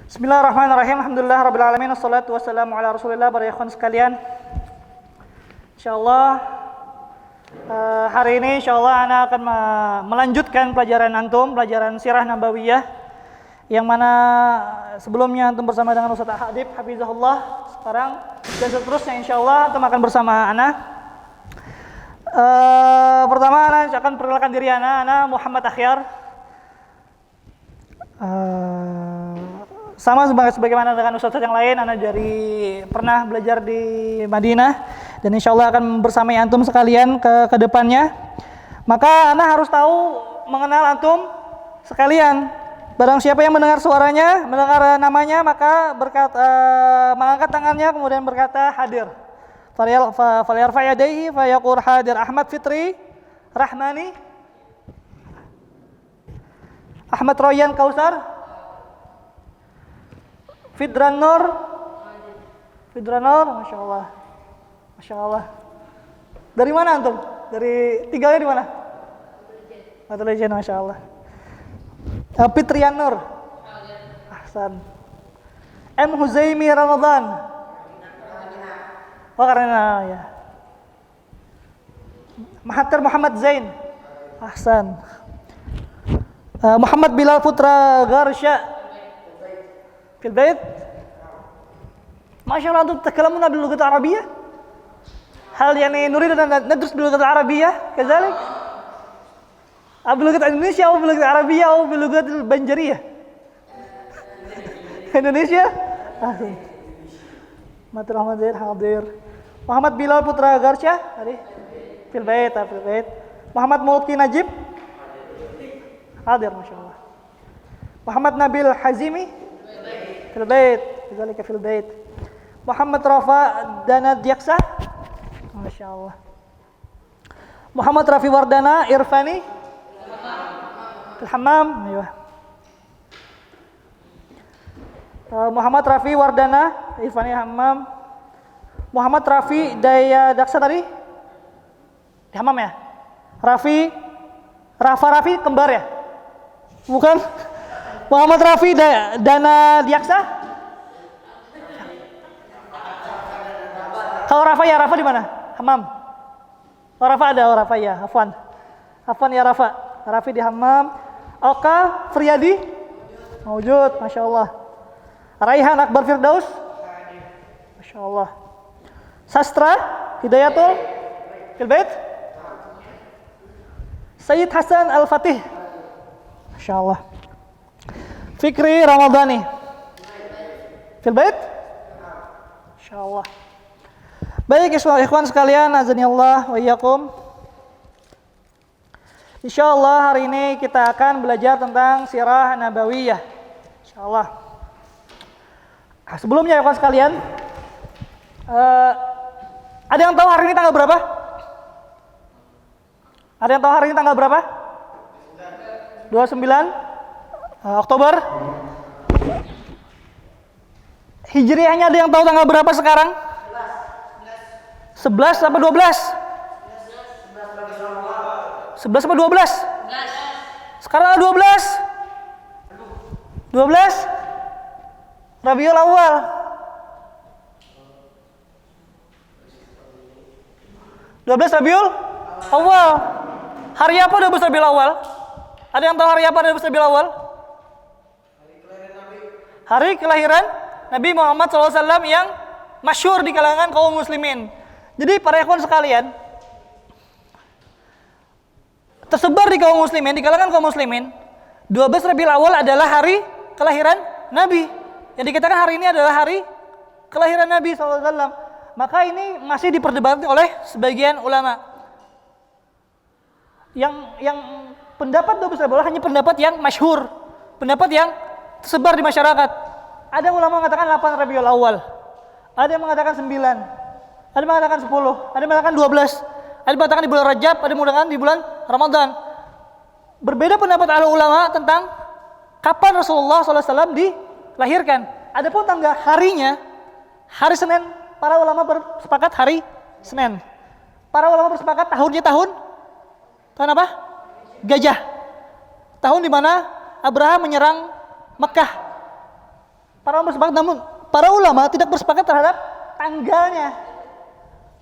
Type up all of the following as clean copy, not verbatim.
Bismillahirrahmanirrahim. Alhamdulillah rabbil alamin. Wassalatu wassalamu ala Rasulillah. Para ikhwan sekalian, insyaallah hari ini insyaallah ana akan melanjutkan pelajaran antum, pelajaran Sirah Nabawiyah yang mana sebelumnya antum bersama dengan Ustaz Hadib hafizahullah, sekarang dan seterusnya insyaallah antum akan bersama ana. Pertama ana akan perkenalkan diri ana Muhammad Akhyar. Sama sebagaimana dengan ustaz yang lain, ana pernah belajar di Madinah dan insyaallah akan bersamai antum sekalian ke depannya. Maka ana harus tahu mengenal antum sekalian. Barang siapa yang mendengar suaranya, mendengar namanya, maka mengangkat tangannya kemudian berkata hadir. Falyarfa yadayhi fayaqul hadir. Ahmad Fitri Rahmani, Ahmad Royan Kausar, Fidran Nur, Masya Allah. Dari mana antum? Dari tinggalnya di mana? Batu Lejen, Masya Allah. Fitrian Nur, Ahsan. M. Huzaimi Ramadan. Oh karena ya. Mahathir Muhammad Zain, Ahsan. Muhammad Bilal Putra Garsya في البيت. ما شاء الله أنتم تتكلمون باللغة العربية؟ هل يعني نريد أن ندرس باللغة العربية كذلك؟ أو باللغة الإندونيسية أو باللغة العربية أو باللغة البنجرية؟ إندونيسيا؟ محمد رحمد زين حاضر. محمد بلال Putra Garsya في البيت. محمد ملقي نجيب حاضر ما شاء الله. محمد نبيل حزيمي في البيت، لذلك في البيت. محمد رافع دانا ديكسا، ما شاء الله. محمد رافي وردانا إرفاني في الحمام، أيوة. محمد رافي وردانا إرفاني حمام. محمد رافي Daya Daksa tadi di hammam ya. Rafi kembar ya? Bukan? Muhammad Rafi Dana Diaksa. Kalau Rafa di mana? Hammam. Oh Rafa ada, Rafa ya. Afwan ya Rafa. Rafi di hammam. Oka Friyadi mawjud, Masya Allah. Raihan Akbar Firdaus, Masya Allah. Sastra Hidayatul fil bait. Sayyid Hasan Al-Fatih, Masya Allah. Fikri Ramadhani fil bait, insyaallah. Baik ikhwan sekalian, azani Allah wa iyyakum. Insyaallah hari ini kita akan belajar tentang Sirah Nabawiyah, insyaallah. Sebelumnya ikhwan sekalian, ada yang tahu hari ini tanggal berapa? Ada yang tahu hari ini tanggal berapa? 29 Oktober. Hijriahnya ada yang tahu tanggal berapa sekarang? 11 apa 12? 11 apa 12? Sekarang 12 Rabiul Awal. Rabiul Awal. Hari apa 12 Rabiul Awal? Ada yang tahu hari apa 12 Rabiul Awal? Hari kelahiran Nabi Muhammad SAW yang masyhur di kalangan kaum muslimin. Jadi para ikhwan sekalian, tersebar di kaum muslimin, di kalangan kaum muslimin, 12 Rabiul Awal adalah hari kelahiran Nabi. Yang dikatakan hari ini adalah hari kelahiran Nabi SAW. Maka ini masih diperdebatkan oleh sebagian ulama. Yang pendapat 12 Rabiul Awal hanya pendapat yang masyhur, pendapat yang tersebar di masyarakat. Ada ulama mengatakan 8 Rabiul Awal, ada yang mengatakan 9, ada yang mengatakan 10, ada yang mengatakan 12, ada yang mengatakan di bulan Rajab, ada yang mengatakan di bulan Ramadan. Berbeda pendapat ahli ulama tentang kapan Rasulullah SAW dilahirkan. Adapun tanggal harinya, hari Senin, para ulama bersepakat hari Senin. Para ulama bersepakat tahunnya tahun apa? Gajah. Tahun di mana Abraham menyerang Mekah. Para ulama bersepakat, namun para ulama tidak bersepakat terhadap tanggalnya.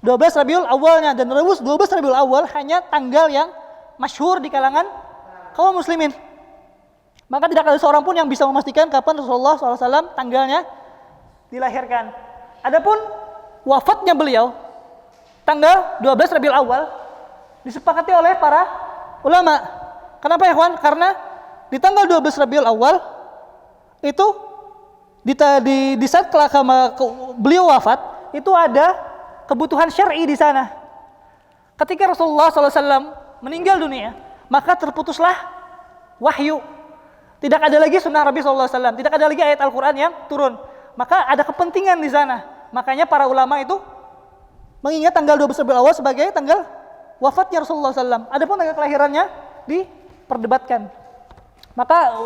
12 Rabiul Awalnya, dan 12 Rabiul Awal hanya tanggal yang masyhur di kalangan kaum muslimin. Maka tidak ada seorang pun yang bisa memastikan kapan Rasulullah SAW tanggalnya dilahirkan. Adapun wafatnya beliau tanggal 12 Rabiul Awal disepakati oleh para ulama. Kenapa ya kawan? Karena di tanggal 12 Rabiul Awal itu di saat beliau wafat itu ada kebutuhan syar'i di sana. Ketika Rasulullah SAW meninggal dunia, maka terputuslah wahyu. Tidak ada lagi sunnah Nabi SAW, tidak ada lagi ayat Al-Quran yang turun. Maka ada kepentingan di sana. Makanya para ulama itu mengingat tanggal 12 Rabiul Awal sebagai tanggal wafatnya Rasulullah SAW. Adapun tanggal kelahirannya diperdebatkan. Maka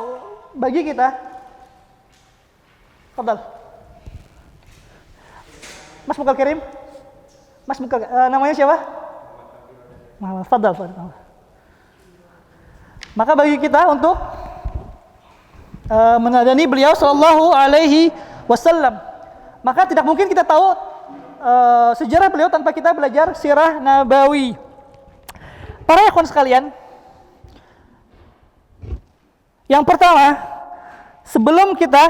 bagi kita, fadal, Mas Mukal Kirim, Mas Mukal, namanya siapa? Muhammad. Fadal. Maka bagi kita untuk menadani beliau sallallahu alaihi wasallam, maka tidak mungkin kita tahu sejarah beliau tanpa kita belajar sirah nabawi. Para ikhwan sekalian, yang pertama, sebelum kita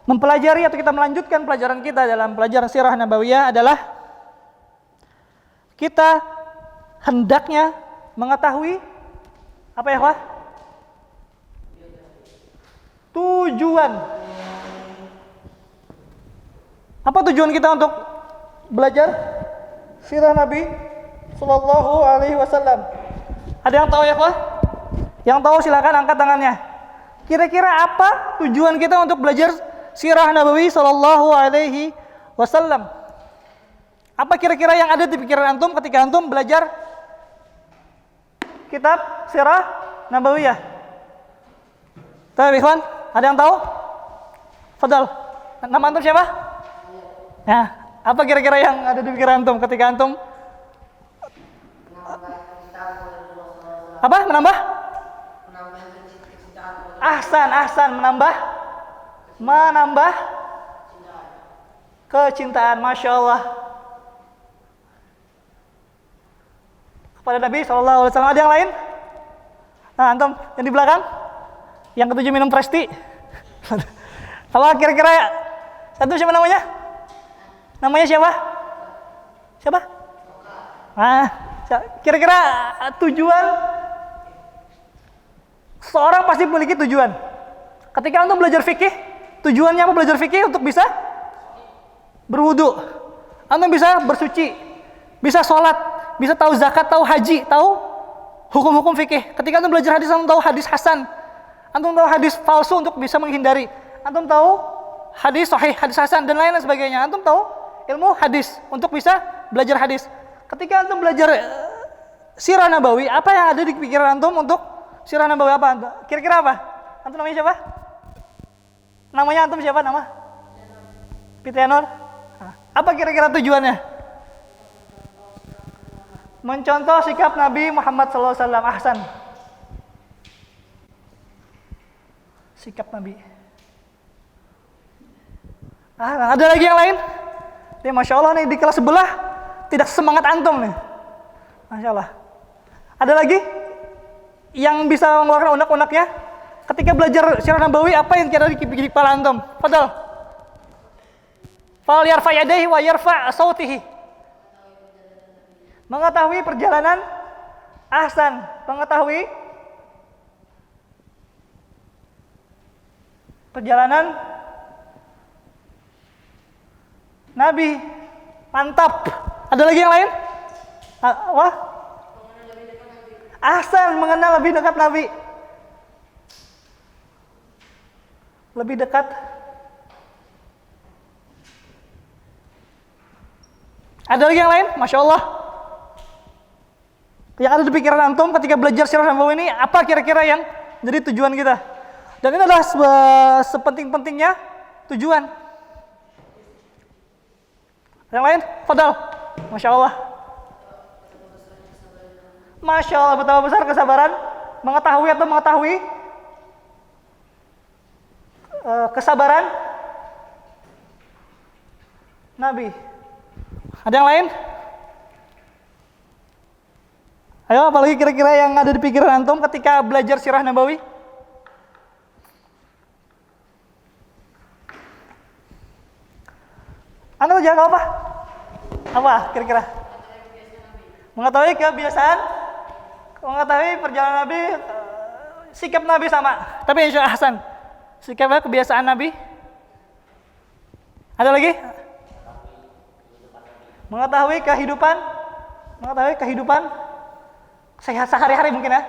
mempelajari atau kita melanjutkan pelajaran kita dalam pelajaran sirah nabawiyah adalah kita hendaknya mengetahui apa ya, Pak? Tujuan. Apa tujuan kita untuk belajar sirah Nabi sallallahu alaihi wasallam? Ada yang tahu ya, Pak? Yang tahu silakan angkat tangannya. Kira-kira apa tujuan kita untuk belajar sirah Nabawi sallallahu alaihi wasallam? Apa kira-kira yang ada di pikiran antum ketika antum belajar kitab sirah Nabawiyah? Tahu, ikhwan? Ada yang tahu? Fadal. Nama antum siapa? Ya, apa kira-kira yang ada di pikiran antum ketika antum apa? Menambah Ahsan, menambah kecintaan, Masya Allah, kepada Nabi SAW. Ada yang lain? Nah, antum yang di belakang, yang ketujuh minum Presti. Kalau kira-kira satu siapa namanya? Namanya siapa? Siapa? Nah, kira-kira tujuan seorang pasti memiliki tujuan. Ketika antum belajar fikih, tujuannya apa belajar fikih? Untuk bisa berwudu, antum bisa bersuci, bisa sholat, bisa tahu zakat, tahu haji, tahu hukum-hukum fikih. Ketika antum belajar hadis, antum tahu hadis hasan, antum tahu hadis palsu untuk bisa menghindari, antum tahu hadis sahih, hadis hasan, dan lain-lain sebagainya. Antum tahu ilmu hadis untuk bisa belajar hadis. Ketika antum belajar sirah nabawi, apa yang ada di pikiran antum untuk sirah nabawi? Apa? Kira-kira apa? Antum namanya siapa? Namanya antum siapa? Nama? Pitianor. Apa kira-kira tujuannya? Mencontoh sikap Nabi Muhammad SAW. Ahsan. Sikap Nabi. Ada lagi yang lain? Ya, Masya Allah nih, di kelas sebelah tidak semangat antum nih. Masya Allah. Ada lagi yang bisa mengeluarkan unek-uneknya? Ketika belajar sirah nabawi, apa yang kira di kepala antum? Fadal. Fal yarfa yadayhi wa yarfa sautihi. Mengetahui perjalanan. Ahsan. Mengetahui perjalanan Nabi. Mantap. Ada lagi yang lain? Wah. Ahsan, mengenal lebih dekat Nabi. Lebih dekat. Ada lagi yang lain? Masya Allah. Yang ada di pikiran antum ketika belajar sirah nabawi ini, apa kira-kira yang jadi tujuan kita? Dan ini adalah sepenting-pentingnya tujuan. Yang lain? Fadal. Masya Allah. Masya Allah, betapa besar kesabaran. Mengetahui kesabaran Nabi. Ada yang lain? Ayo, apalagi kira-kira yang ada di pikiran antum ketika belajar sirah Nabawi? Anda jawab apa? Apa kira-kira? Mengetahui kebiasaan, mengetahui perjalanan Nabi, sikap Nabi sama. Tapi insya Allah Hasan, sikapnya kebiasaan Nabi. Ada lagi? Mengetahui kehidupan sehat sehari-hari mungkin ya.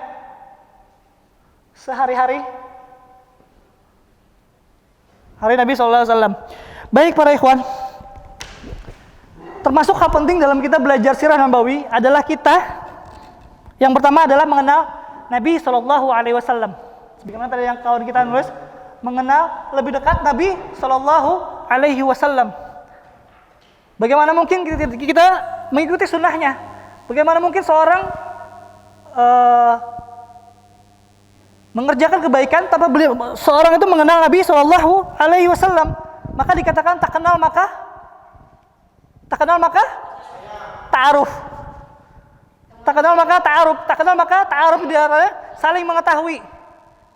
Sehari-hari. Hari Nabi SAW. Baik para ikhwan. Termasuk hal penting dalam kita belajar sirah Nabawi adalah kita yang pertama adalah mengenal Nabi SAW. Sebagaimana tadi yang kawan kita nulis, mengenal lebih dekat Nabi SAW. Bagaimana mungkin kita mengikuti sunnahnya? Bagaimana mungkin seorang mengerjakan kebaikan tanpa seorang itu mengenal Nabi SAW? Maka dikatakan tak kenal maka ta'aruf. Tak kenal maka ta'aruf dia saling mengetahui.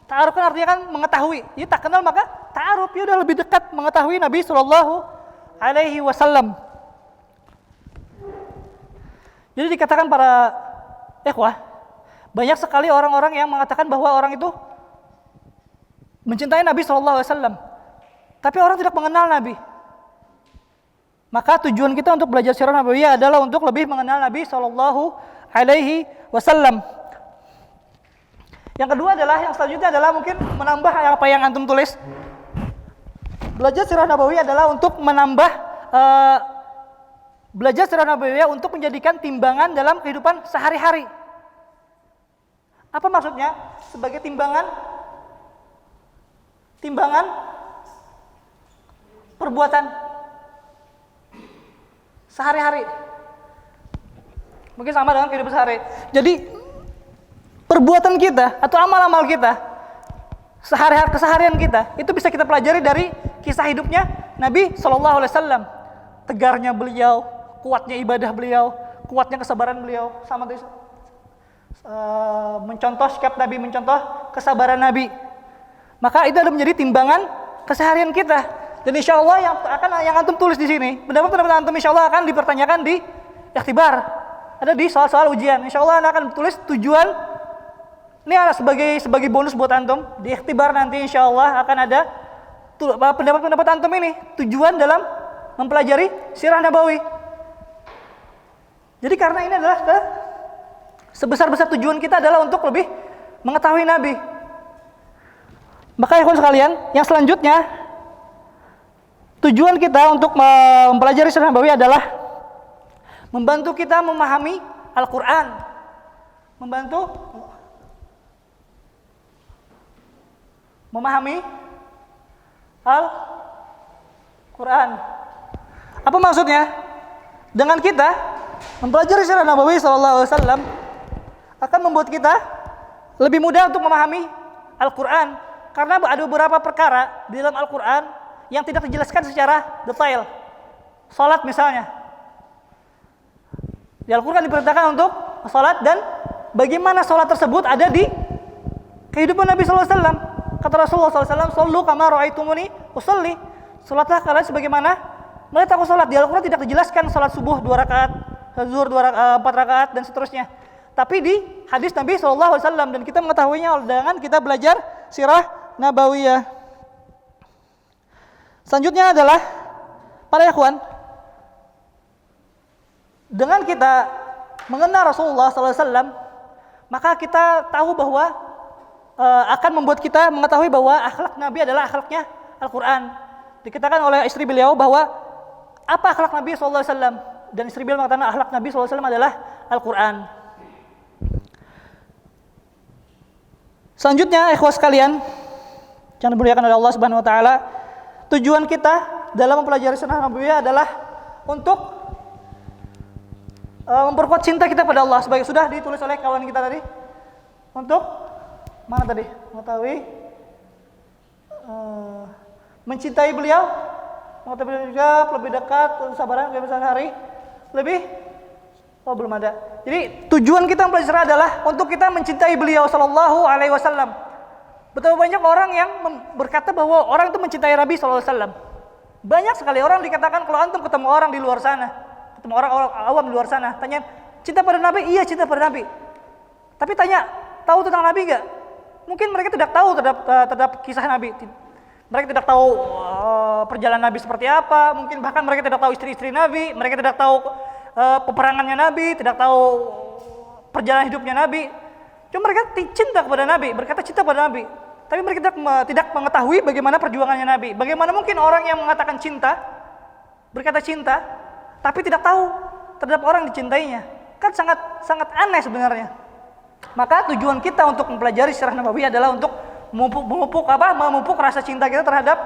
Ta'aruf kan artinya kan mengetahui. Jadi tak kenal maka ta'aruf, dia udah lebih dekat mengetahui Nabi SAW. Jadi dikatakan para ikhwah, banyak sekali orang-orang yang mengatakan bahwa orang itu mencintai Nabi SAW, tapi orang tidak mengenal Nabi. Maka tujuan kita untuk belajar sirah Nabawiyah adalah untuk lebih mengenal Nabi SAW. Yang kedua adalah, yang selanjutnya adalah mungkin menambah apa yang antum tulis. Belajar sirah Nabawiyah adalah untuk menambah belajar sirah Nabawiyah untuk menjadikan timbangan dalam kehidupan sehari-hari. Apa maksudnya? Sebagai timbangan perbuatan sehari-hari. Mungkin sama dengan kehidupan sehari. Jadi perbuatan kita atau amal-amal kita, keseharian kita, itu bisa kita pelajari dari kisah hidupnya Nabi SAW. Tegarnya beliau, kuatnya ibadah beliau, kuatnya kesabaran beliau, sama tuh mencontoh sikap Nabi, mencontoh kesabaran Nabi. Maka itu ada menjadi timbangan keseharian kita. Dan insya Allah yang antum tulis di sini, pendapat antum insya Allah akan dipertanyakan di ikhtibar, ada di soal-soal ujian. Insya Allah akan tulis tujuan. Ini sebagai bonus buat antum di ikhtibar nanti insya Allah akan ada pendapat antum ini tujuan dalam mempelajari sirah Nabawi. Jadi karena ini adalah sebesar-besar tujuan kita adalah untuk lebih mengetahui Nabi. Maka ikhwan sekalian, yang selanjutnya tujuan kita untuk mempelajari sirah Nabawi adalah membantu kita memahami Al-Quran, membantu memahami Al-Quran. Apa maksudnya? Dengan kita mempelajari sirah Nabawi SAW akan membuat kita lebih mudah untuk memahami Al-Quran, karena ada beberapa perkara di dalam Al-Quran yang tidak dijelaskan secara detail. Salat misalnya, di Al-Quran diperintahkan untuk salat, dan bagaimana salat tersebut ada di kehidupan Nabi SAW. Kata Rasulullah SAW, "Shollu kama ra'aitumuni usolli." Salatlah kalian sebagaimana melihat aku salat. Di Al-Quran tidak dijelaskan salat subuh 2 rakaat, zuhur 4 rakaat dan seterusnya. Tapi di hadis Nabi SAW, dan kita mengetahuinya dengan kita belajar sirah Nabawiyah. Selanjutnya adalah para ikhwan, dengan kita mengenal Rasulullah SAW, maka kita tahu bahwa akan membuat kita mengetahui bahwa akhlak Nabi adalah akhlaknya Al-Quran. Dikatakan oleh istri beliau bahwa apa akhlak Nabi SAW, dan istri beliau mengatakan akhlak Nabi SAW adalah Al-Quran. Selanjutnya ikhwas sekalian yang dimuliakan oleh Allah Subhanahu wa taala, tujuan kita dalam mempelajari sirah Nabawiyah adalah untuk memperkuat cinta kita pada Allah, sebagai sudah ditulis oleh kawan kita tadi. Untuk mana tadi? Mengetahui mencintai beliau mengetahui hijab, lebih dekat, kesabaran, kebesaran hari, lebih, oh belum ada. Jadi tujuan kita mempelajari adalah untuk kita mencintai beliau sallallahu alaihi wasallam. Betapa banyak orang yang berkata bahwa orang itu mencintai Nabi sallallahu alaihi wasallam. Banyak sekali orang dikatakan kalau antum ketemu orang di luar sana, ketemu orang awam di luar sana, tanya, cinta pada Nabi? Iya, cinta pada Nabi. Tapi tanya, tahu tentang Nabi enggak? Mungkin mereka tidak tahu terhadap kisah Nabi. Mereka tidak tahu perjalanan Nabi seperti apa, mungkin bahkan mereka tidak tahu istri-istri Nabi, mereka tidak tahu peperangannya Nabi, tidak tahu perjalanan hidupnya Nabi. Cuma mereka cinta kepada Nabi, berkata cinta pada Nabi. Tapi mereka tidak mengetahui bagaimana perjuangannya Nabi. Bagaimana mungkin orang yang mengatakan cinta, berkata cinta, tapi tidak tahu terhadap orang dicintainya. Kan sangat aneh sebenarnya. Maka tujuan kita untuk mempelajari sirah Nabawi adalah untuk memupuk rasa cinta kita terhadap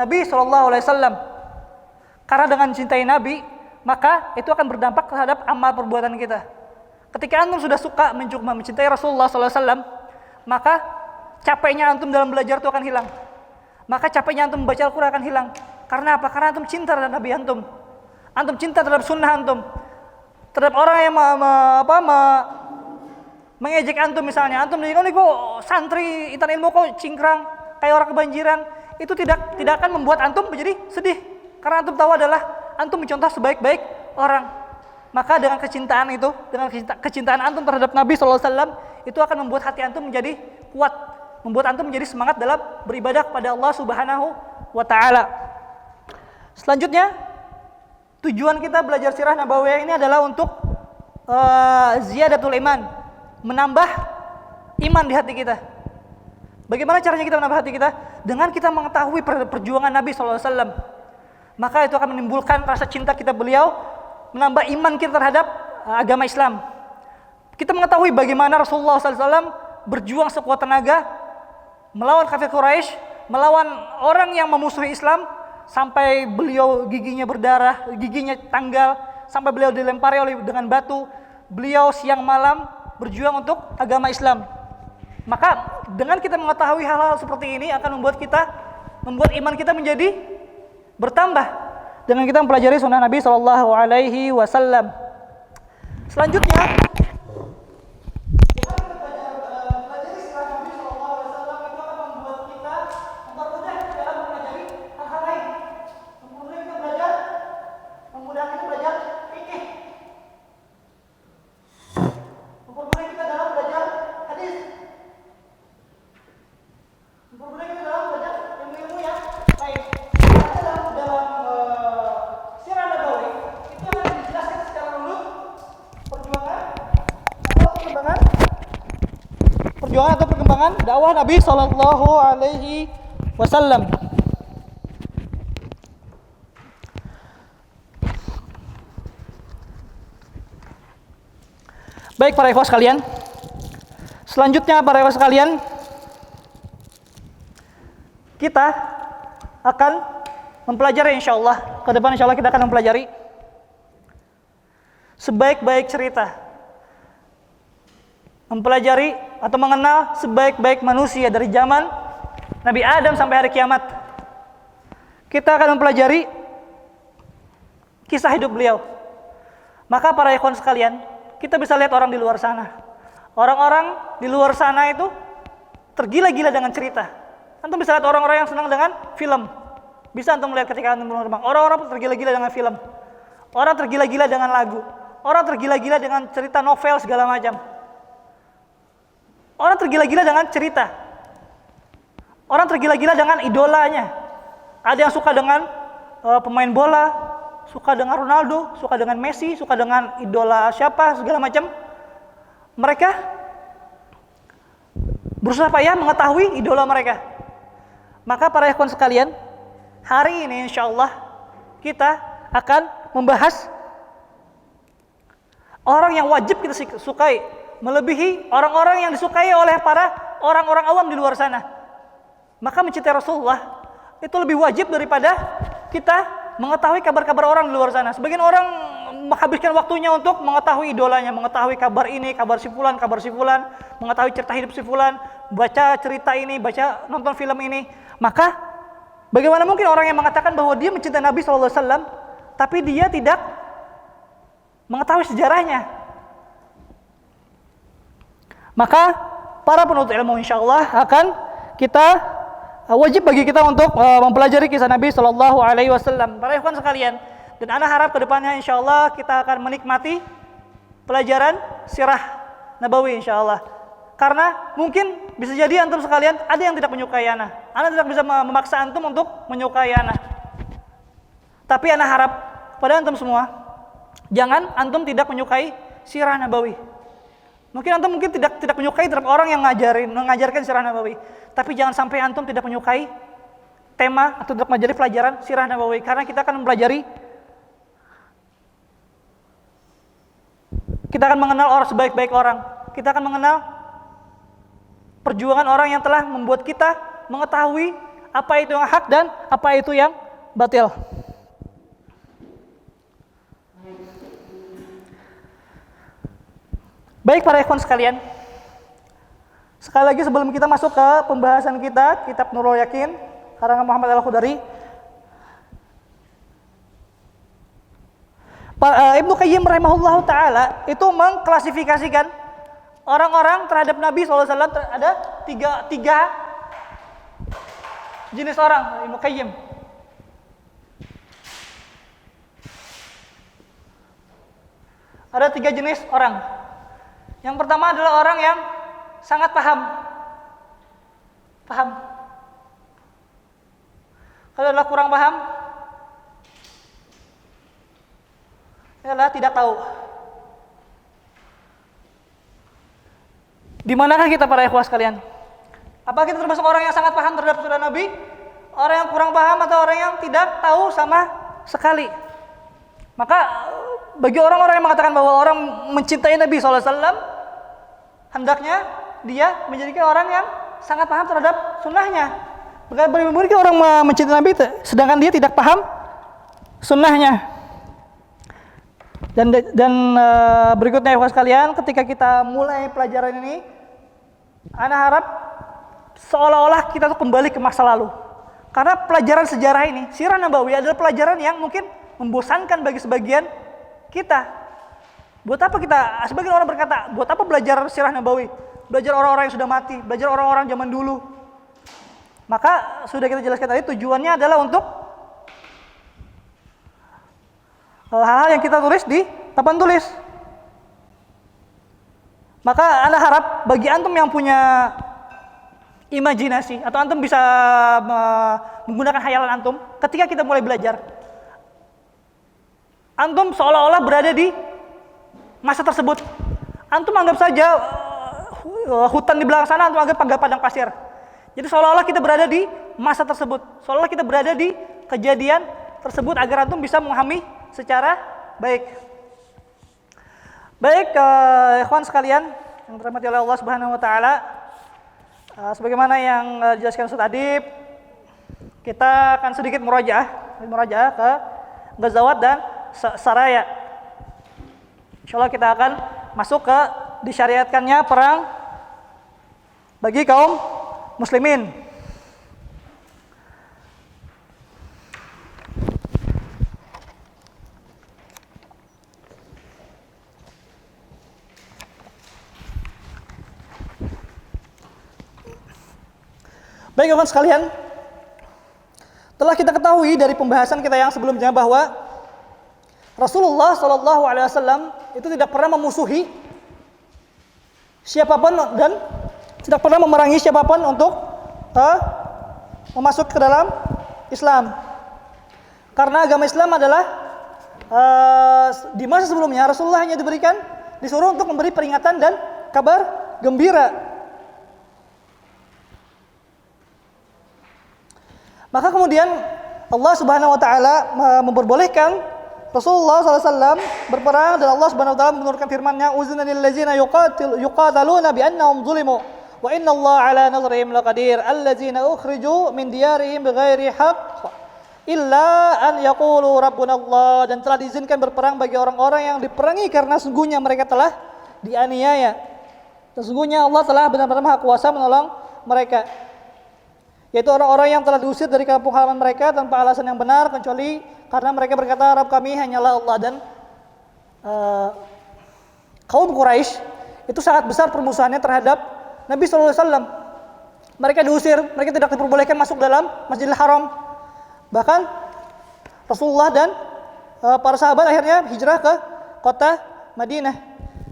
Nabi SAW. Karena dengan cintai Nabi, maka itu akan berdampak terhadap amal perbuatan kita. Ketika antum sudah suka mencintai Rasulullah SAW, maka capeknya antum dalam belajar itu akan hilang. Maka capeknya antum membaca Al-Quran akan hilang. Karena apa? Karena antum cinta terhadap Nabi antum. Antum cinta terhadap sunnah antum. Terhadap orang yang mengejek antum misalnya, antum bilang, "Oh, kok santri intan ilmu kok cingkrang kayak orang kebanjiran." Itu tidak akan membuat antum menjadi sedih. Karena antum tahu adalah antum mencontoh sebaik-baik orang. Maka dengan kecintaan itu, dengan kecintaan antum terhadap Nabi SAW, itu akan membuat hati antum menjadi kuat, membuat antum menjadi semangat dalam beribadah kepada Allah Subhanahu wa taala. Selanjutnya, tujuan kita belajar sirah nabawiyah ini adalah untuk ziyadatul iman, menambah iman di hati kita. Bagaimana caranya kita menambah hati kita? Dengan kita mengetahui perjuangan Nabi SAW. Maka itu akan menimbulkan rasa cinta kita beliau, menambah iman kita terhadap agama Islam. Kita mengetahui bagaimana Rasulullah SAW berjuang sekuat tenaga melawan kafir Quraisy, melawan orang yang memusuhi Islam, sampai beliau giginya berdarah, giginya tanggal, sampai beliau dilempari dengan batu. Beliau siang malam berjuang untuk agama Islam. Maka dengan kita mengetahui hal-hal seperti ini akan membuat iman kita menjadi bertambah dengan kita mempelajari sunnah Nabi Shallallahu Alaihi Wasallam. Selanjutnya, perjuangan atau perkembangan dakwah Nabi Sallallahu Alaihi Wasallam. Baik para ikhwah sekalian, selanjutnya para ikhwah sekalian, kita akan mempelajari insyaallah, ke depan insyaallah kita akan mempelajari sebaik-baik cerita, mempelajari atau mengenal sebaik-baik manusia dari zaman Nabi Adam sampai hari kiamat. Kita akan mempelajari kisah hidup beliau. Maka para ikhwan sekalian, kita bisa lihat orang di luar sana. Orang-orang di luar sana itu tergila-gila dengan cerita. Antum bisa lihat orang-orang yang senang dengan film. Bisa antum melihat ketika antum terbang. Orang-orang tergila-gila dengan film. Orang tergila-gila dengan lagu. Orang tergila-gila dengan cerita novel segala macam. Orang tergila-gila dengan cerita. Orang tergila-gila dengan idolanya. Ada yang suka dengan pemain bola, suka dengan Ronaldo, suka dengan Messi, suka dengan idola siapa, segala macam. Mereka berusaha payah mengetahui idola mereka. Maka para ikhwan sekalian, hari ini insyaallah kita akan membahas orang yang wajib kita sukai, melebihi orang-orang yang disukai oleh para orang-orang awam di luar sana. Maka mencintai Rasulullah itu lebih wajib daripada kita mengetahui kabar-kabar orang di luar sana. Sebagian orang menghabiskan waktunya untuk mengetahui idolanya, mengetahui kabar ini, kabar si fulan, mengetahui cerita hidup si fulan, baca cerita ini, baca nonton film ini. Maka Bagaimana mungkin orang yang mengatakan bahwa dia mencintai Nabi SAW, tapi dia tidak mengetahui sejarahnya? Maka para penuntut ilmu insya Allah akan wajib bagi kita untuk mempelajari kisah Nabi SAW. Para ikhwan sekalian, dan ana harap kedepannya insya Allah kita akan menikmati pelajaran sirah Nabawi insya Allah. Karena mungkin bisa jadi antum sekalian ada yang tidak menyukai ana tidak bisa memaksa antum untuk menyukai ana. Tapi ana harap pada antum semua, jangan antum tidak menyukai sirah Nabawi. Mungkin antum tidak menyukai terhadap orang yang mengajarkan sirah Nabawi. Tapi jangan sampai antum tidak menyukai tema atau tidak mempelajari pelajaran sirah Nabawi, karena kita akan mengenal orang sebaik-baik orang. Kita akan mengenal perjuangan orang yang telah membuat kita mengetahui apa itu yang hak dan apa itu yang batil. Baik para ikhwan sekalian, sekali lagi sebelum kita masuk ke pembahasan kita, kitab Nurul Yakin karangan Muhammad Al-Khudari, Ibnu Qayyim rahimahullah ta'ala itu mengklasifikasikan orang-orang terhadap Nabi SAW. Ada tiga jenis orang. Ibnu Qayyim ada 3 jenis orang. Yang pertama adalah orang yang sangat paham. Kalau adalah kurang paham, adalah tidak tahu. Di manakah kita para ikhwah sekalian? Apa kita termasuk orang yang sangat paham terhadap sunnah Nabi? Orang yang kurang paham atau orang yang tidak tahu sama sekali? Maka bagi orang-orang yang mengatakan bahwa orang mencintai Nabi SAW, hendaknya dia menjadi orang yang sangat paham terhadap sunnahnya. Bagaimana mungkin orang mencintai Nabi sedangkan dia tidak paham sunnahnya? Dan berikutnya ikhwan sekalian, ketika kita mulai pelajaran ini, ana harap seolah-olah kita tuh kembali ke masa lalu. Karena pelajaran sejarah ini, sirah Nabawi adalah pelajaran yang mungkin membosankan bagi sebagian kita. Buat apa kita, sebagian orang berkata, buat apa belajar sirah Nabawi? Belajar orang-orang yang sudah mati, belajar orang-orang zaman dulu. Maka sudah kita jelaskan tadi, tujuannya adalah untuk hal-hal yang kita tulis di papan tulis. Maka ana harap bagi antum yang punya imajinasi atau antum bisa menggunakan khayalan antum ketika kita mulai belajar, antum seolah-olah berada di masa tersebut. Antum anggap saja hutan di belakang sana antum anggap padang pasir. Jadi seolah-olah kita berada di masa tersebut, seolah-olah kita berada di kejadian tersebut agar antum bisa memahami secara baik. Baik, ikhwan sekalian yang dirahmati oleh Allah Subhanahu wa taala, sebagaimana yang dijelaskan Ustaz Adib, kita akan sedikit murajaah ke Ghazawat dan Saraya. Insyaallah kita akan masuk ke disyariatkannya perang bagi kaum muslimin. Baik kawan sekalian, telah kita ketahui dari pembahasan kita yang sebelumnya bahwa Rasulullah SAW itu tidak pernah memusuhi siapapun dan tidak pernah memerangi siapapun untuk masuk ke dalam Islam. Karena agama Islam adalah di masa sebelumnya Rasulullah hanya disuruh untuk memberi peringatan dan kabar gembira. Maka kemudian Allah Subhanahu wa taala memperbolehkan Rasulullah SAW berperang, dan Allah Subhanahu wa taala menurunkan firman-Nya, "Uzina lil ladzina yuqataluna bi annahum zulimu wa inna Allah ala nasrihim laqadir alladzina ukhriju min diyarihim bighairi haqq illa an yaqulu rabbuna Allah." Dan telah diizinkan berperang bagi orang-orang yang diperangi karena sungguhnya mereka telah dianiaya. Dan sesungguhnya Allah telah benar-benar Maha Kuasa menolong mereka. yaitu orang-orang yang telah diusir dari kampung halaman mereka tanpa alasan yang benar kecuali karena mereka berkata Rabb kami hanyalah Allah. Dan kaum Quraisy itu sangat besar permusuhannya terhadap Nabi sallallahu alaihi wasallam. Mereka diusir, mereka tidak diperbolehkan masuk dalam Masjidil Haram. Bahkan Rasulullah dan para sahabat akhirnya hijrah ke kota Madinah.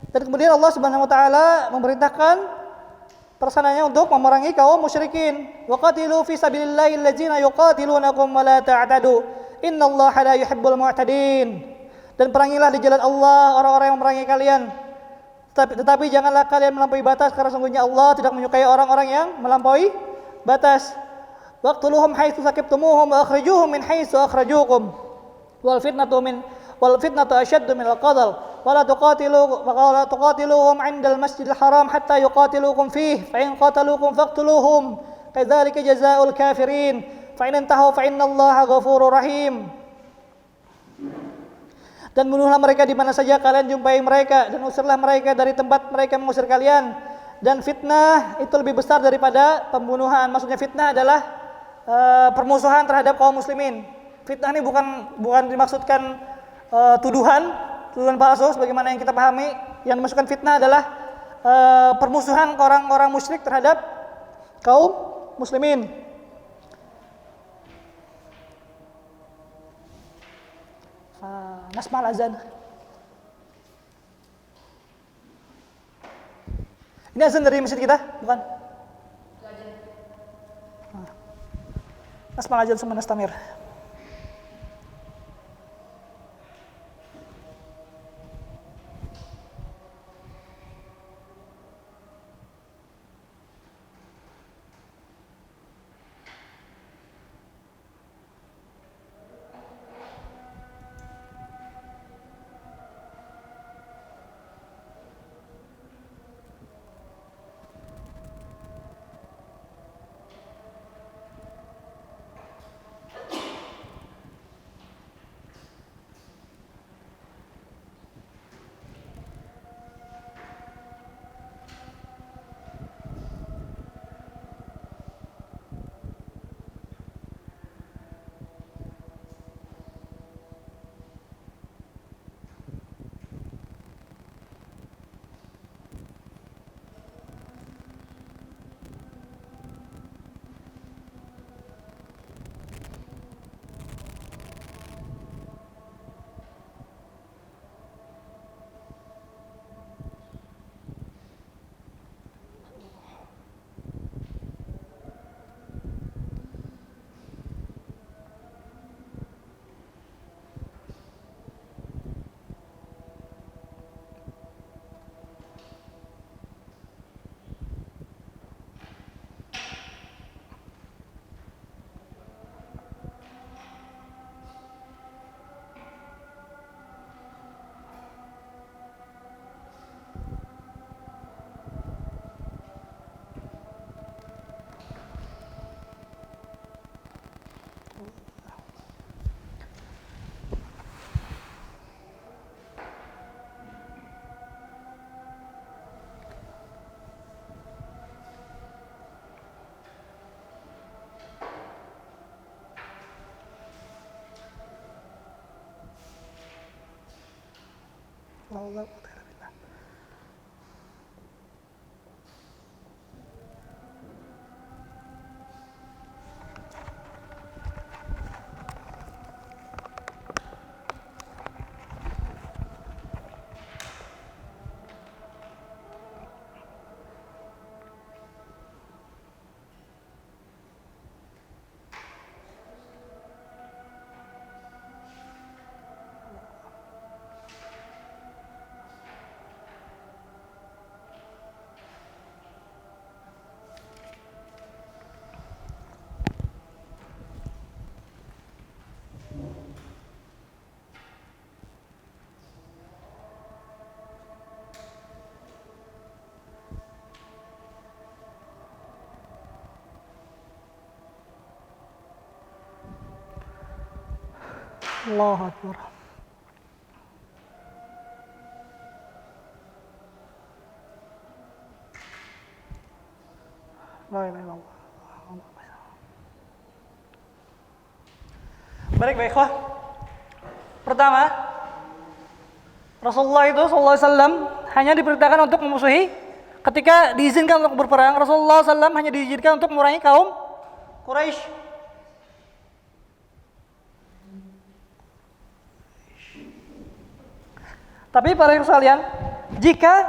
Dan kemudian Allah Subhanahu wa taala memerintahkan persananya untuk memerangi kaum musyrikin. Wa qatilu fi sabilillahi allazina yuqatilunakum wa la ta'tadu. Innallaha la yuhibbul mu'tadin. Dan perangilah di jalan Allah orang-orang yang memerangi kalian. Tetapi janganlah kalian melampaui batas karena sungguhnya Allah tidak menyukai orang-orang yang melampaui batas. Waqtuluhum haitsu saqibtumuhum wa akhrijuhum min haitsu akhrajukum. Wal fitnatu ashaddu minal qatl. Wa la tuqatiluhum 'indal masjidil haram hatta yuqatilukum fihi. Fa in qataluukum faqtuluhum. Kadzalika jazaa'ul kafirin. Fa in intahu fa innallaha ghafurur rahim. Dan bunuhlah mereka di mana saja kalian jumpai mereka dan usirlah mereka dari tempat mereka mengusir kalian. Dan fitnah itu lebih besar daripada pembunuhan. Maksudnya fitnah adalah permusuhan terhadap kaum muslimin. Fitnah ini bukan dimaksudkan tuduhan palsu sebagaimana yang kita pahami. Yang dimaksudkan fitnah adalah permusuhan orang-orang musyrik terhadap kaum muslimin. Nasma al-azan. Ini azan dari masjid kita, bukan? Nasma al-azan sama nastamir. Allah. Allahu Akbar. La ilaha illallah. Baik, ikhwah. Pertama, Rasulullah itu sallallahu alaihi wasallam hanya diperintahkan untuk memusuhi ketika diizinkan untuk berperang. Rasulullah SAW hanya diizinkan untuk memerangi kaum Quraisy. Tapi para sekalian, jika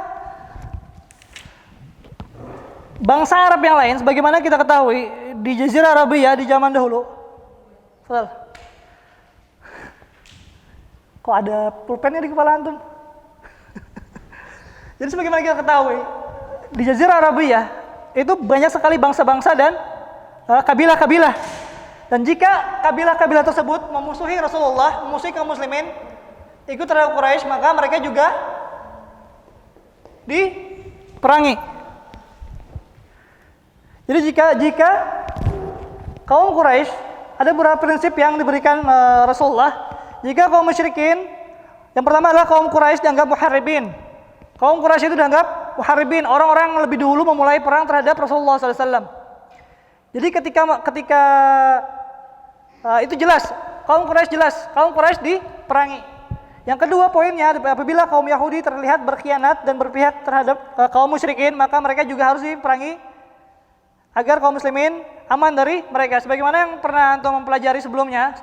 bangsa Arab yang lain, sebagaimana kita ketahui di Jazirah Arabia di zaman dahulu, kok ada pulpennya di kepala antum? Jadi sebagaimana kita ketahui di Jazirah Arabia itu banyak sekali bangsa-bangsa dan kabilah-kabilah. Dan jika kabilah-kabilah tersebut memusuhi Rasulullah, memusuhi kaum muslimin, ikut terhadap Quraisy, maka mereka juga diperangi. Jadi jika kaum Quraisy, ada beberapa prinsip yang diberikan Rasulullah. Jika kaum musyrikin, yang pertama adalah kaum Quraisy dianggap muharibin. Kaum Quraisy itu dianggap muharibin, orang-orang yang lebih dulu memulai perang terhadap Rasulullah SAW. Jadi ketika itu jelas, kaum Quraisy diperangi. Yang kedua poinnya, apabila kaum Yahudi terlihat berkhianat dan berpihak terhadap kaum musyrikin, maka mereka juga harus diperangi agar kaum muslimin aman dari mereka. Sebagaimana yang pernah antum mempelajari sebelumnya,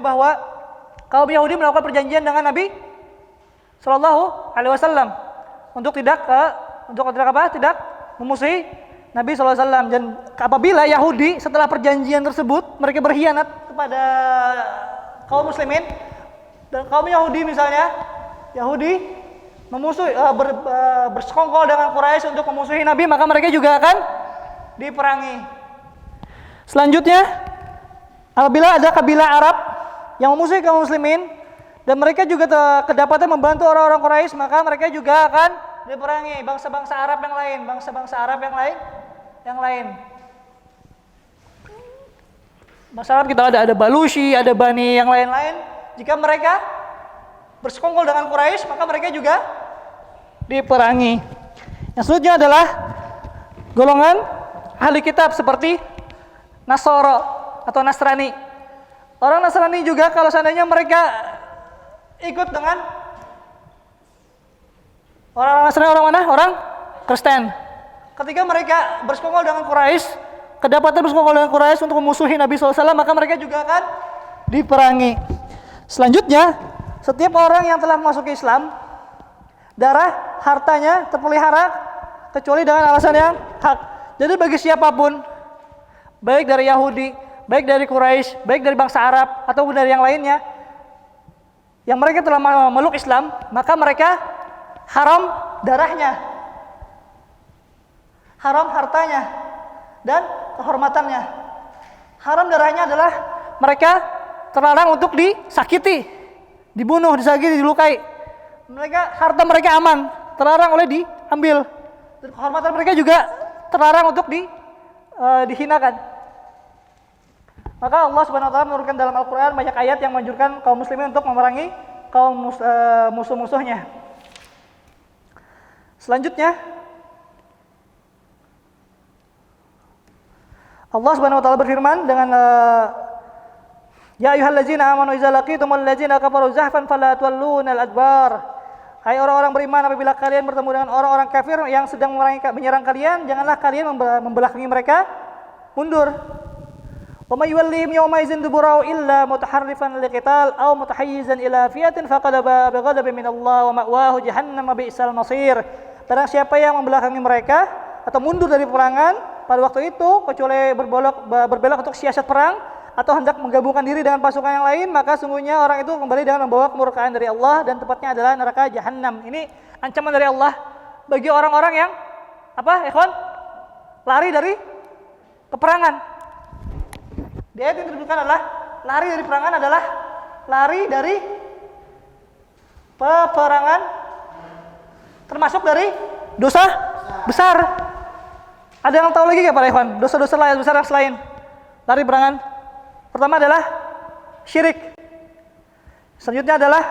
bahwa kaum Yahudi melakukan perjanjian dengan Nabi Shallallahu Alaihi Wasallam untuk tidak memusuhi Nabi Shallallahu Alaihi Wasallam. Dan apabila Yahudi setelah perjanjian tersebut mereka berkhianat kepada kaum muslimin, dan kaum Yahudi misalnya memusuhi bersekongkol dengan Quraisy untuk memusuhi Nabi, maka mereka juga akan diperangi. Selanjutnya, apabila ada kabilah Arab yang memusuhi kaum muslimin dan mereka juga kedapatan membantu orang-orang Quraisy, maka mereka juga akan diperangi. Bangsa-bangsa Arab yang lain. Bangsa Arab kita ada Balushi, ada Bani yang lain-lain. Jika mereka bersekongkol dengan Quraisy, maka mereka juga diperangi. Yang selanjutnya adalah golongan ahli kitab seperti Nasoro atau Nasrani. Orang Nasrani juga kalau seandainya mereka ikut dengan orang Nasrani, orang mana? Orang Kristen. Ketika mereka bersekongkol dengan Quraisy, kedapatan bersekongkol dengan Quraisy untuk memusuhi Nabi SAW, maka mereka juga akan diperangi. Selanjutnya, setiap orang yang telah masuk Islam, darah, hartanya terpelihara kecuali dengan alasan yang hak. Jadi bagi siapapun, baik dari Yahudi, baik dari Quraisy, baik dari bangsa Arab ataupun dari yang lainnya, yang mereka telah memeluk Islam, maka mereka haram darahnya, haram hartanya, dan kehormatannya. Haram darahnya adalah mereka terlarang untuk disakiti, dibunuh, disakiti, dilukai. Harta mereka aman, terlarang oleh diambil. Dan kehormatan mereka juga terlarang untuk dihinakan. Maka Allah Subhanahu wa taala menurunkan dalam Al-Qur'an banyak ayat yang menganjurkan kaum muslimin untuk memerangi kaum musuh-musuhnya. Selanjutnya, Allah Subhanahu wa taala berfirman dengan Ya ayyuhallazina amanu idza laqitumul ladzina kafaru zahfan fala tuwallunal adbar. Hai orang-orang beriman, apabila kalian bertemu dengan orang-orang kafir yang sedang menyerang kalian, janganlah kalian membelakangi mereka, mundur. Wa may yuwallihim yawma idzin duburahu illa mutaharrifan liqital aw mutahayyizan ila fi'atin faqad ba'a bighadabin minallah wa ma'wahu jahannam wa bi'sal masir. Barang siapa yang membelakangi mereka atau mundur dari peperangan pada waktu itu kecuali berbelok untuk siasat perang atau hendak menggabungkan diri dengan pasukan yang lain, maka sungguhnya orang itu kembali dengan membawa kemurkaan dari Allah dan tempatnya adalah neraka Jahannam. Ini ancaman dari Allah bagi orang-orang yang lari dari peperangan. Di ayat yang disebutkan adalah lari dari peperangan adalah lari dari peperangan, termasuk dari dosa besar. Ada yang tahu lagi nggak Pak Ikhwan? Dosa-dosa lain besar selain lari peperangan? Pertama adalah syirik. Selanjutnya adalah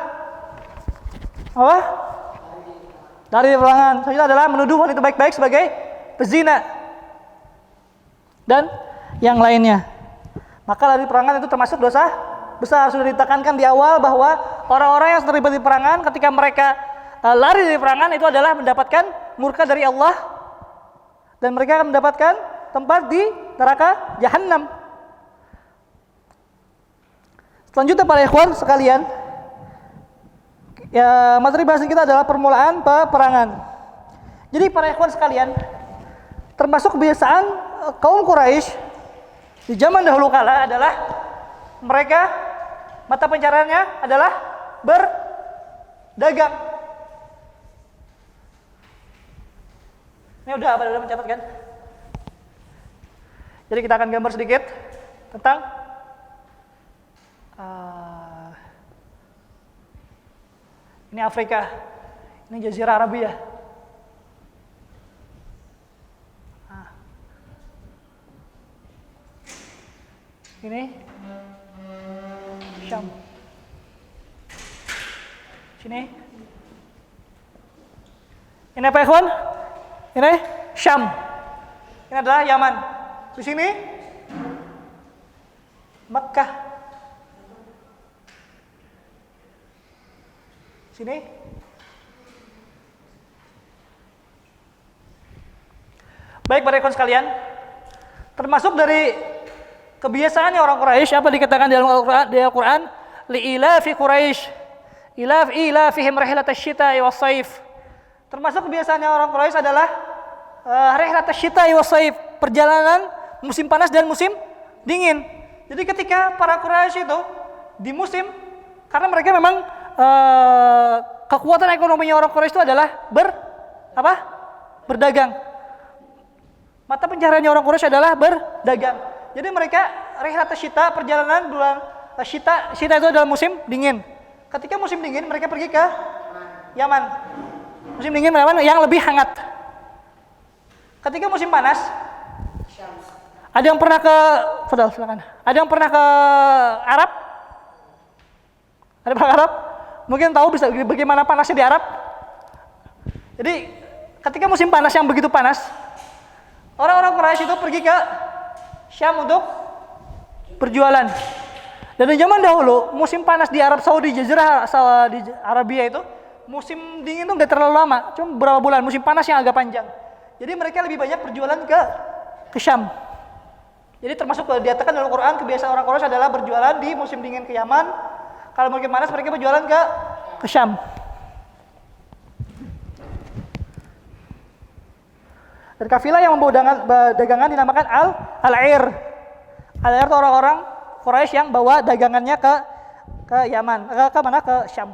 apa? Dari peperangan. Selanjutnya adalah menuduh wanita baik-baik sebagai pezina dan yang lainnya. Maka lari peperangan itu termasuk dosa besar. Sudah ditekankan di awal bahwa orang-orang yang terlibat di perangan ketika mereka lari dari perangan itu adalah mendapatkan murka dari Allah dan mereka akan mendapatkan tempat di neraka Jahannam. Selanjutnya para ikhwan sekalian, ya, materi bahasan kita adalah permulaan peperangan. Jadi para ikhwan sekalian, termasuk kebiasaan kaum Quraisy di zaman dahulu kala adalah mereka mata pencahariannya adalah berdagang. Ini udah mencatat kan? Jadi kita akan gambar sedikit tentang ini Afrika, ini Jazirah Arabia. Ini Syam. Sini. Ini apa ikhwan? Ini Syam. Ini adalah Yaman. Di sini Makkah. Sini baik para ikhwan sekalian, termasuk dari kebiasaannya orang Quraisy apa dikatakan dalam Al-Qur'an, li'ilafi Quraisy ilafihim rihlatash shita'i was-shaif. Termasuk kebiasaannya orang Quraisy adalah rihlatash shita'i was-shaif, perjalanan musim panas dan musim dingin. Jadi ketika para Quraisy itu di musim, karena mereka memang kekuatan ekonominya orang Quraisy itu adalah berdagang. Mata pencahariannya orang Quraisy adalah berdagang. Jadi mereka rihlat syita, perjalanan bulan syita itu adalah musim dingin. Ketika musim dingin mereka pergi ke Yaman. Musim dingin yang lebih hangat. Ketika musim panas, ada yang pernah ke Fadal, silakan. Ada yang pernah ke Arab? Ada pernah ke Arab? Mungkin tahu bisa bagaimana panasnya di Arab. Jadi ketika musim panas yang begitu panas, orang-orang Quraisy itu pergi ke Syam untuk berjualan. Dan di zaman dahulu musim panas di Arab Saudi, Jazirah di Arabia itu, musim dingin itu nggak terlalu lama, cuma beberapa bulan. Musim panas yang agak panjang. Jadi mereka lebih banyak berjualan ke Syam. Jadi termasuk dikatakan dalam Al-Quran kebiasaan orang Quraisy adalah berjualan di musim dingin ke Yaman. Kalau musim panas mereka berjualan ke Syam. Dan kafilah yang membawa dagangan dinamakan Al-Ir. Al-Ir itu orang-orang Quraisy yang bawa dagangannya ke Yaman, ke Syam.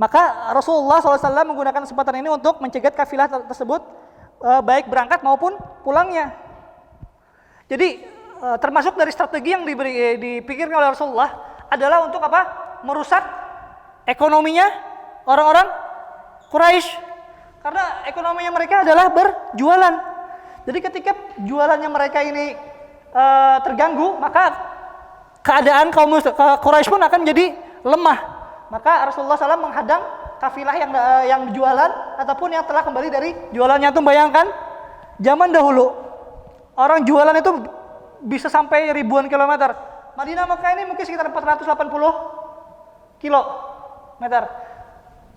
Maka Rasulullah SAW menggunakan kesempatan ini untuk mencegat kafilah tersebut baik berangkat maupun pulangnya. Jadi termasuk dari strategi yang dipikirkan oleh Rasulullah adalah untuk apa? Merusak ekonominya orang-orang Quraisy. Karena ekonominya mereka adalah berjualan. Jadi ketika jualannya mereka ini terganggu, maka keadaan kaum Quraisy pun akan jadi lemah. Maka Rasulullah SAW menghadang kafilah yang jualan ataupun yang telah kembali dari jualannya. Itu bayangkan zaman dahulu orang jualan itu bisa sampai ribuan kilometer. Madinah Makkah ini mungkin sekitar 480 kilometer.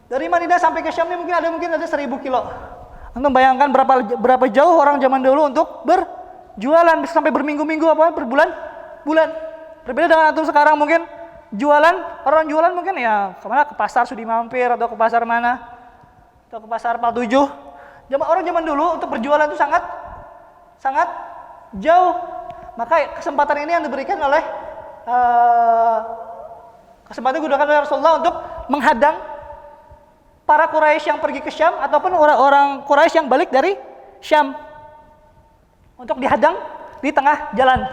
Dari Madinah sampai ke Syam ini mungkin ada 1000 kilo. Antum bayangkan berapa jauh orang zaman dulu untuk berjualan, bisa sampai berminggu-minggu berbulan-bulan. Berbeda dengan antum sekarang, mungkin orang jualan mungkin ya kemana, ke pasar Sudi Mampir atau ke pasar mana, atau ke pasar Pal 7. Orang zaman dulu untuk berjualan itu sangat jauh. Maka kesempatan ini yang diberikan oleh kesempatan digunakan oleh Rasulullah untuk menghadang para Quraisy yang pergi ke Syam ataupun orang Quraisy yang balik dari Syam, untuk dihadang di tengah jalan.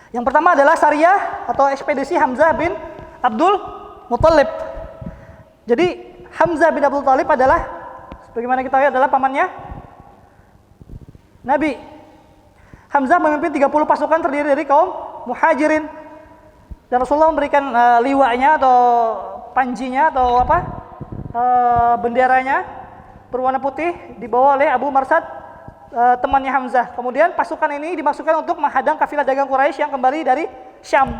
Yang pertama adalah Sariyah atau ekspedisi Hamzah bin Abdul Muthalib. Jadi Hamzah bin Abdul Muthalib adalah, sebagaimana kita tahu, adalah pamannya Nabi. Hamzah memimpin 30 pasukan terdiri dari kaum Muhajirin. Dan Rasulullah memberikan liwanya atau panjinya atau benderanya berwarna putih dibawa oleh Abu Marsad, temannya Hamzah. Kemudian pasukan ini dimaksudkan untuk menghadang kafilah dagang Quraisy yang kembali dari Syam.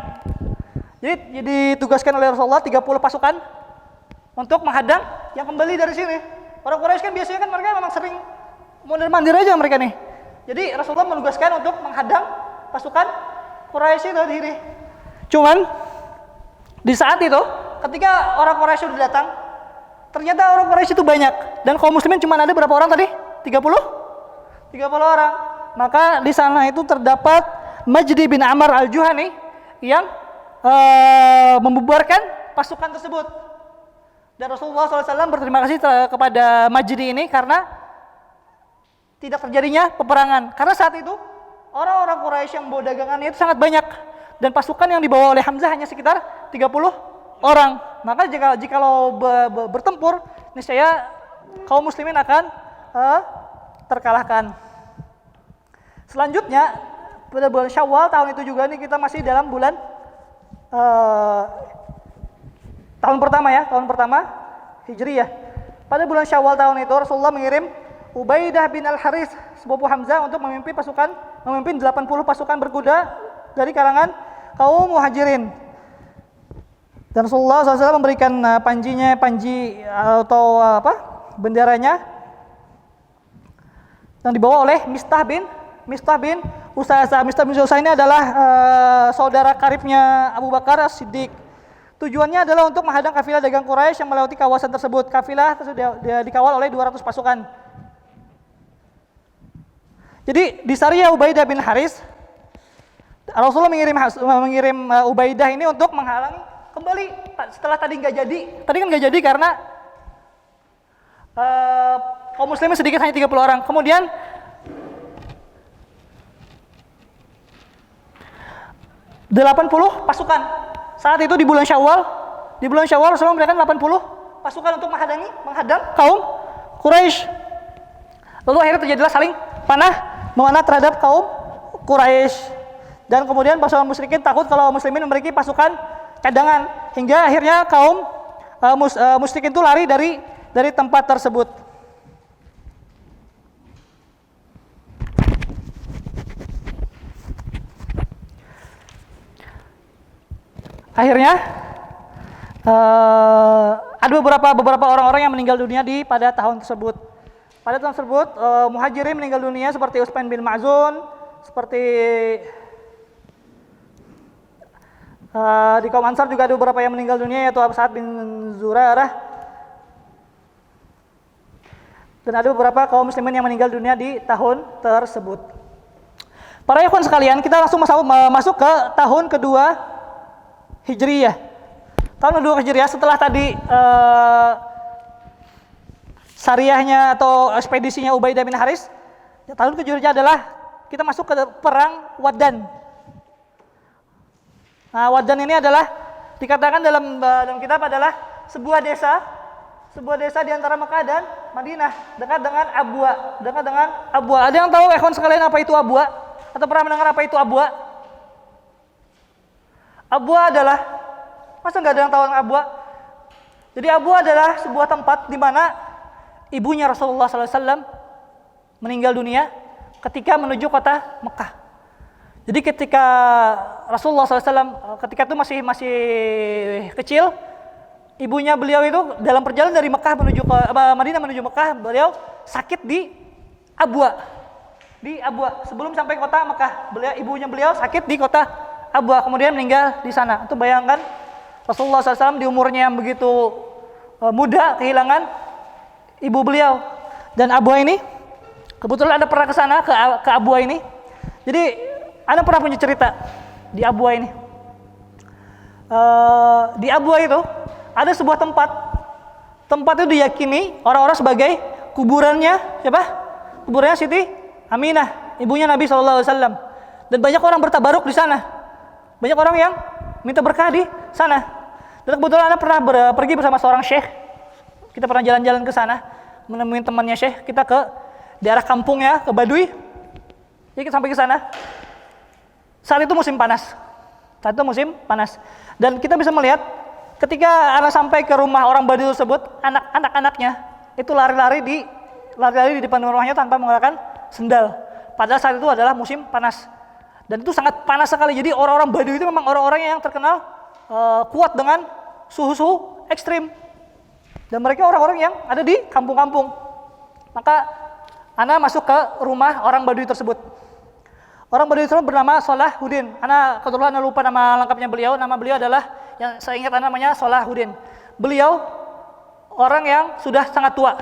Jadi ditugaskan oleh Rasulullah 30 pasukan untuk menghadang yang kembali dari sini. Orang Quraisy kan biasanya kan mereka memang sering mondar-mandir aja mereka nih. Jadi Rasulullah menugaskan untuk menghadang pasukan Quraisy itu diri. Cuman di saat itu ketika orang Quraisy sudah datang, ternyata orang Quraisy itu banyak dan kaum muslimin cuma ada berapa orang tadi? 30 orang. Maka di sana itu terdapat Majdi bin Amr al-Juhani yang membubarkan pasukan tersebut. Dan Rasulullah SAW berterima kasih kepada Majdi ini karena tidak terjadinya peperangan. Karena saat itu orang-orang Quraisy yang bawa dagangannya itu sangat banyak dan pasukan yang dibawa oleh Hamzah hanya sekitar 30 orang. Maka jikalau bertempur, niscaya kaum muslimin akan terkalahkan. Selanjutnya pada bulan Syawal tahun itu juga nih, kita masih dalam bulan tahun pertama Hijriyah. Pada bulan Syawal tahun itu Rasulullah mengirim Ubaidah bin Al-Harits sepupu Hamzah untuk memimpin 80 pasukan berkuda dari kalangan kaum Muhajirin. Dan Rasulullah SAW memberikan panji atau benderanya yang dibawa oleh Mistah bin Usasa. Mistah bin Usasa ini adalah saudara karibnya Abu Bakar As-Siddiq. Tujuannya adalah untuk menghadang kafilah dagang Quraisy yang melewati kawasan tersebut. Kafilah tersebut dikawal oleh 200 pasukan. Jadi di Sariyah Ubaidah bin Haris, Rasulullah mengirim Ubaidah ini untuk menghalangi kembali setelah tadi nggak jadi. Tadi kan nggak jadi karena kaum muslimin sedikit, hanya 30 orang. Kemudian pasukan. Saat itu di bulan Syawal Rasulullah memberikan 80 pasukan untuk menghadang kaum Quraisy. Lalu akhirnya terjadilah saling panah menganah terhadap kaum Quraisy. Dan kemudian pasukan musyrikin takut kalau muslimin memiliki pasukan cadangan, hingga akhirnya kaum musyrikin itu lari dari tempat tersebut. Akhirnya ada beberapa orang-orang yang meninggal dunia pada tahun tersebut. Pada tahun tersebut Muhajirin meninggal dunia seperti Utsman bin Maz'un, seperti di kaum Ansar juga ada beberapa yang meninggal dunia, yaitu Abu Sa'ad bin Zurarah. Dan ada beberapa kaum muslimin yang meninggal dunia di tahun tersebut. Para ikhwan sekalian, kita langsung masuk ke tahun kedua Hijriyah. Tahun kedua Hijriyah setelah tadi Sariyahnya atau ekspedisinya Ubaidah bin Haris, tahun kedua adalah kita masuk ke perang Waddan. Nah, Waddan ini adalah dikatakan dalam kitab adalah sebuah desa di antara Mekah dan Madinah, dekat dengan Abwa. Ada yang tahu ikhwan sekalian apa itu Abwa? Atau pernah mendengar apa itu Abwa? Abwa adalah, masa nggak ada yang tahu Abwa? Jadi Abwa adalah sebuah tempat di mana ibunya Rasulullah SAW meninggal dunia ketika menuju kota Mekah. Jadi ketika Rasulullah SAW ketika itu masih kecil, ibunya beliau itu dalam perjalanan dari Mekah menuju ke Madinah menuju Mekah, beliau sakit di Abwa. Sebelum sampai kota Mekah, ibunya beliau sakit di kota Abwa, kemudian meninggal di sana. Itu bayangkan Rasulullah SAW di umurnya yang begitu muda kehilangan ibu beliau. Dan Abwa ini kebetulan ada pernah ke sana ke Abwa ini. Jadi Anda pernah punya cerita di Abwa ini. Di Abwa itu ada sebuah tempat itu diyakini orang-orang sebagai kuburannya siapa? Kuburannya Siti Aminah, ibunya Nabi SAW. Dan banyak orang bertabaruk di sana. Banyak orang yang minta berkah di sana. Dan kebetulan Anda pernah pergi bersama seorang syekh. Kita pernah jalan-jalan ke sana, menemui temannya syekh. Kita ke daerah kampungnya, ke Baduy. Jadi kita sampai ke sana. Saat itu musim panas. Dan kita bisa melihat ketika Anda sampai ke rumah orang Baduy tersebut, anak-anaknya itu lari-lari di lari-lari di depan rumahnya tanpa menggunakan sendal. Padahal saat itu adalah musim panas. Dan itu sangat panas sekali. Jadi orang-orang Baduy itu memang orang-orang yang terkenal kuat dengan suhu-suhu ekstrim. Dan mereka orang-orang yang ada di kampung-kampung. Maka ana masuk ke rumah orang Baduy tersebut. Orang Baduy tersebut bernama Salahuddin. Ana kebetulan lupa nama lengkapnya beliau. Nama beliau adalah, yang saya ingat namanya Salahuddin. Beliau orang yang sudah sangat tua.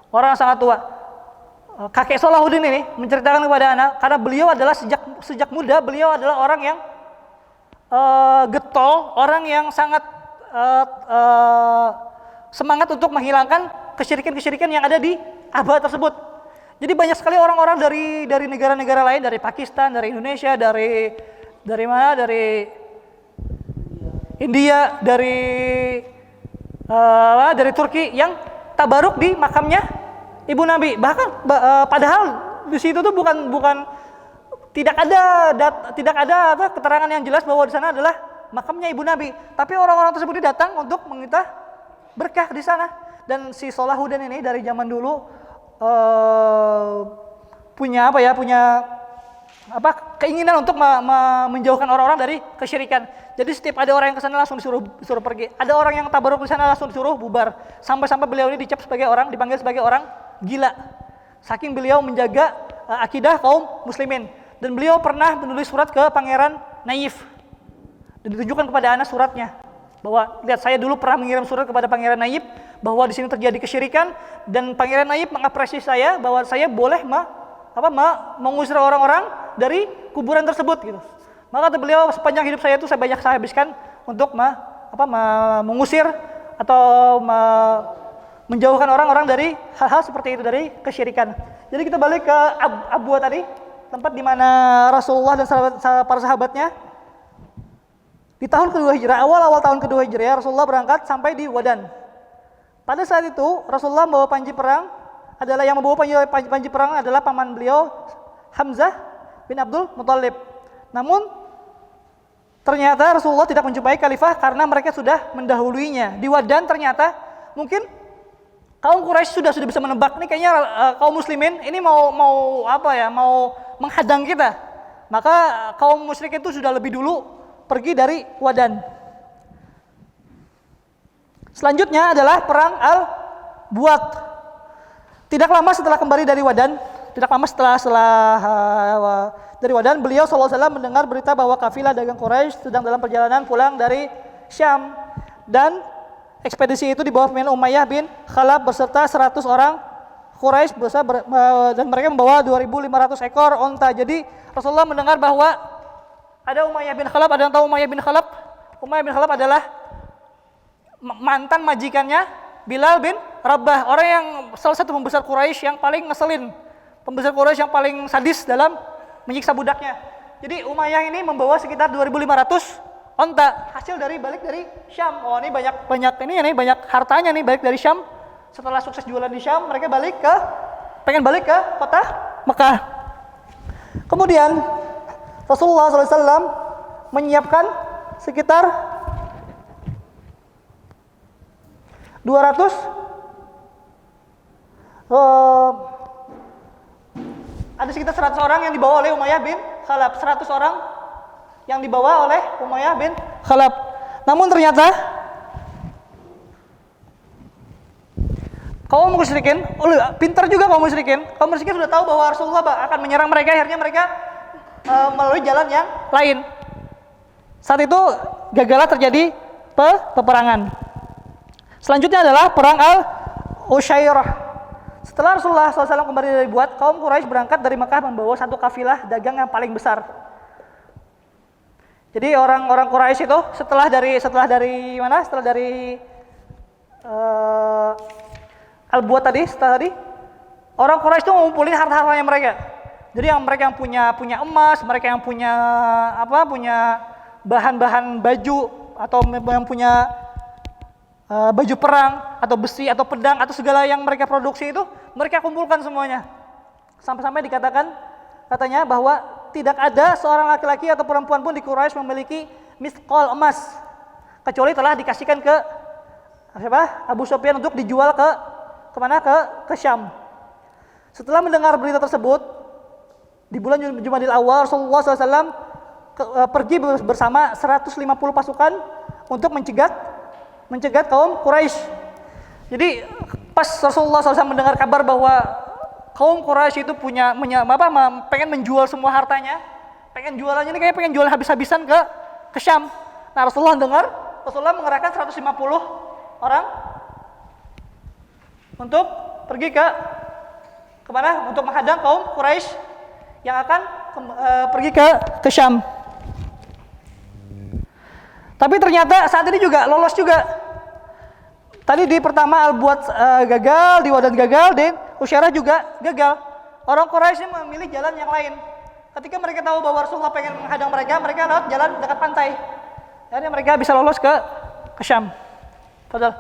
Orang yang sangat tua. Kakek Salahuddin ini menceritakan kepada ana, karena beliau adalah sejak muda beliau adalah orang yang getol, orang yang sangat semangat untuk menghilangkan kesyirikan-kesyirikan yang ada di abad tersebut. Jadi banyak sekali orang-orang dari negara-negara lain, dari Pakistan, dari Indonesia, dari mana? Dari India, dari Turki yang tabaruk di makamnya Ibu Nabi. Bahkan padahal di situ tuh bukan tidak ada keterangan yang jelas bahwa di sana adalah makamnya Ibu Nabi. Tapi orang-orang tersebut datang untuk meminta berkah di sana. Dan si Salahuddin ini dari zaman dulu punya keinginan untuk menjauhkan orang-orang dari kesyirikan. Jadi setiap ada orang yang ke sana langsung disuruh pergi. Ada orang yang tabaruk di sana langsung disuruh bubar. Sampai-sampai beliau ini dipanggil sebagai orang gila. Saking beliau menjaga akidah kaum muslimin. Dan beliau pernah menulis surat ke Pangeran Naif. Dan ditunjukkan kepada anak suratnya. Bahwa lihat, saya dulu pernah mengirim surat kepada Pangeran Naif bahwa di sini terjadi kesyirikan, dan Pangeran Naif mengapresiasi saya bahwa saya boleh mengusir orang-orang dari kuburan tersebut gitu. Maka kata beliau, sepanjang hidup saya itu saya banyak saya habiskan untuk mengusir atau menjauhkan orang-orang dari hal-hal seperti itu, dari kesyirikan. Jadi kita balik ke Abwa tadi, tempat di mana Rasulullah dan para sahabatnya di tahun kedua Hijrah, awal tahun kedua Hijrah, Rasulullah berangkat sampai di Wadan. Pada saat itu Rasulullah membawa panji perang, panji perang adalah paman beliau Hamzah bin Abdul Muthalib. Namun ternyata Rasulullah tidak menjumpai khalifah karena mereka sudah mendahuluinya. Di Wadan ternyata mungkin kaum Quraisy sudah bisa menebak, ini kayaknya kaum muslimin ini mau menghadang kita. Maka kaum musyrik itu sudah lebih dulu pergi dari Wadan. Selanjutnya adalah perang Al-Buat. Tidak lama setelah kembali dari Wadan, dari Wadan, beliau SAW mendengar berita bahwa kafilah dagang Quraisy sedang dalam perjalanan pulang dari Syam, dan ekspedisi itu di bawah pimpinan Umayyah bin Khalaf beserta 100 orang Quraisy dan mereka membawa 2.500 ekor onta. Jadi Rasulullah mendengar bahwa ada Umayyah bin Khalaf. Ada yang tahu Umayyah bin Khalaf? Umayyah bin Khalaf adalah mantan majikannya Bilal bin Rabah, orang yang salah satu pembesar Quraisy yang paling ngeselin, pembesar Quraisy yang paling sadis dalam menyiksa budaknya. Jadi Umayyah ini membawa sekitar 2.500 onta hasil balik dari Syam. Oh, ini banyak hartanya nih balik dari Syam. Setelah sukses jualan di Syam, mereka pengen balik ke kota Mekah. Kemudian Rasulullah SAW menyiapkan sekitar 200 ada sekitar 100 orang yang dibawa oleh Umayyah bin Khalaf. 100 orang yang dibawa oleh Umayyah bin Khalaf. Namun ternyata kaum musyrikin, pintar juga kaum musyrikin. Kaum musyrikin sudah tahu bahwa Rasulullah akan menyerang mereka. Akhirnya mereka melalui jalan yang lain. Saat itu gagallah terjadi peperangan. Selanjutnya adalah perang Al-Usyairah. Setelah Rasulullah SAW kembali dari Buat, kaum Quraisy berangkat dari Mekah membawa satu kafilah dagang yang paling besar. Jadi orang-orang Quraisy itu setelah dari Al-Buat tadi, orang Quraisy itu ngumpulin harta-hartanya mereka. Jadi mereka yang punya emas, mereka yang punya bahan-bahan baju, atau yang punya baju perang atau besi atau pedang atau segala yang mereka produksi itu mereka kumpulkan semuanya. Sampai-sampai katanya bahwa tidak ada seorang laki-laki atau perempuan pun di Quraisy memiliki misqal emas kecuali telah dikasihkan ke Abu Sufyan untuk dijual ke Syam. Setelah mendengar berita tersebut, di bulan Jumadil Awal Rasulullah SAW pergi bersama 150 pasukan untuk mencegat kaum Quraisy. Jadi pas Rasulullah SAW mendengar kabar bahwa kaum Quraisy itu pengen menjual semua hartanya, pengen jualannya ini kayak pengen jual habis-habisan ke Syam. Nah Rasulullah mengerahkan 150 orang untuk pergi ke mana? Untuk menghadang kaum Quraisy yang akan pergi ke Syam. Tapi ternyata saat ini juga lolos juga. Tadi di pertama Al-Buat gagal, di Wadan gagal, di Usyairah juga gagal. Orang Quraisy memilih jalan yang lain. Ketika mereka tahu bahwa Rasulullah pengen menghadang mereka lewat jalan dekat pantai. Jadi mereka bisa lolos ke Syam. Padahal.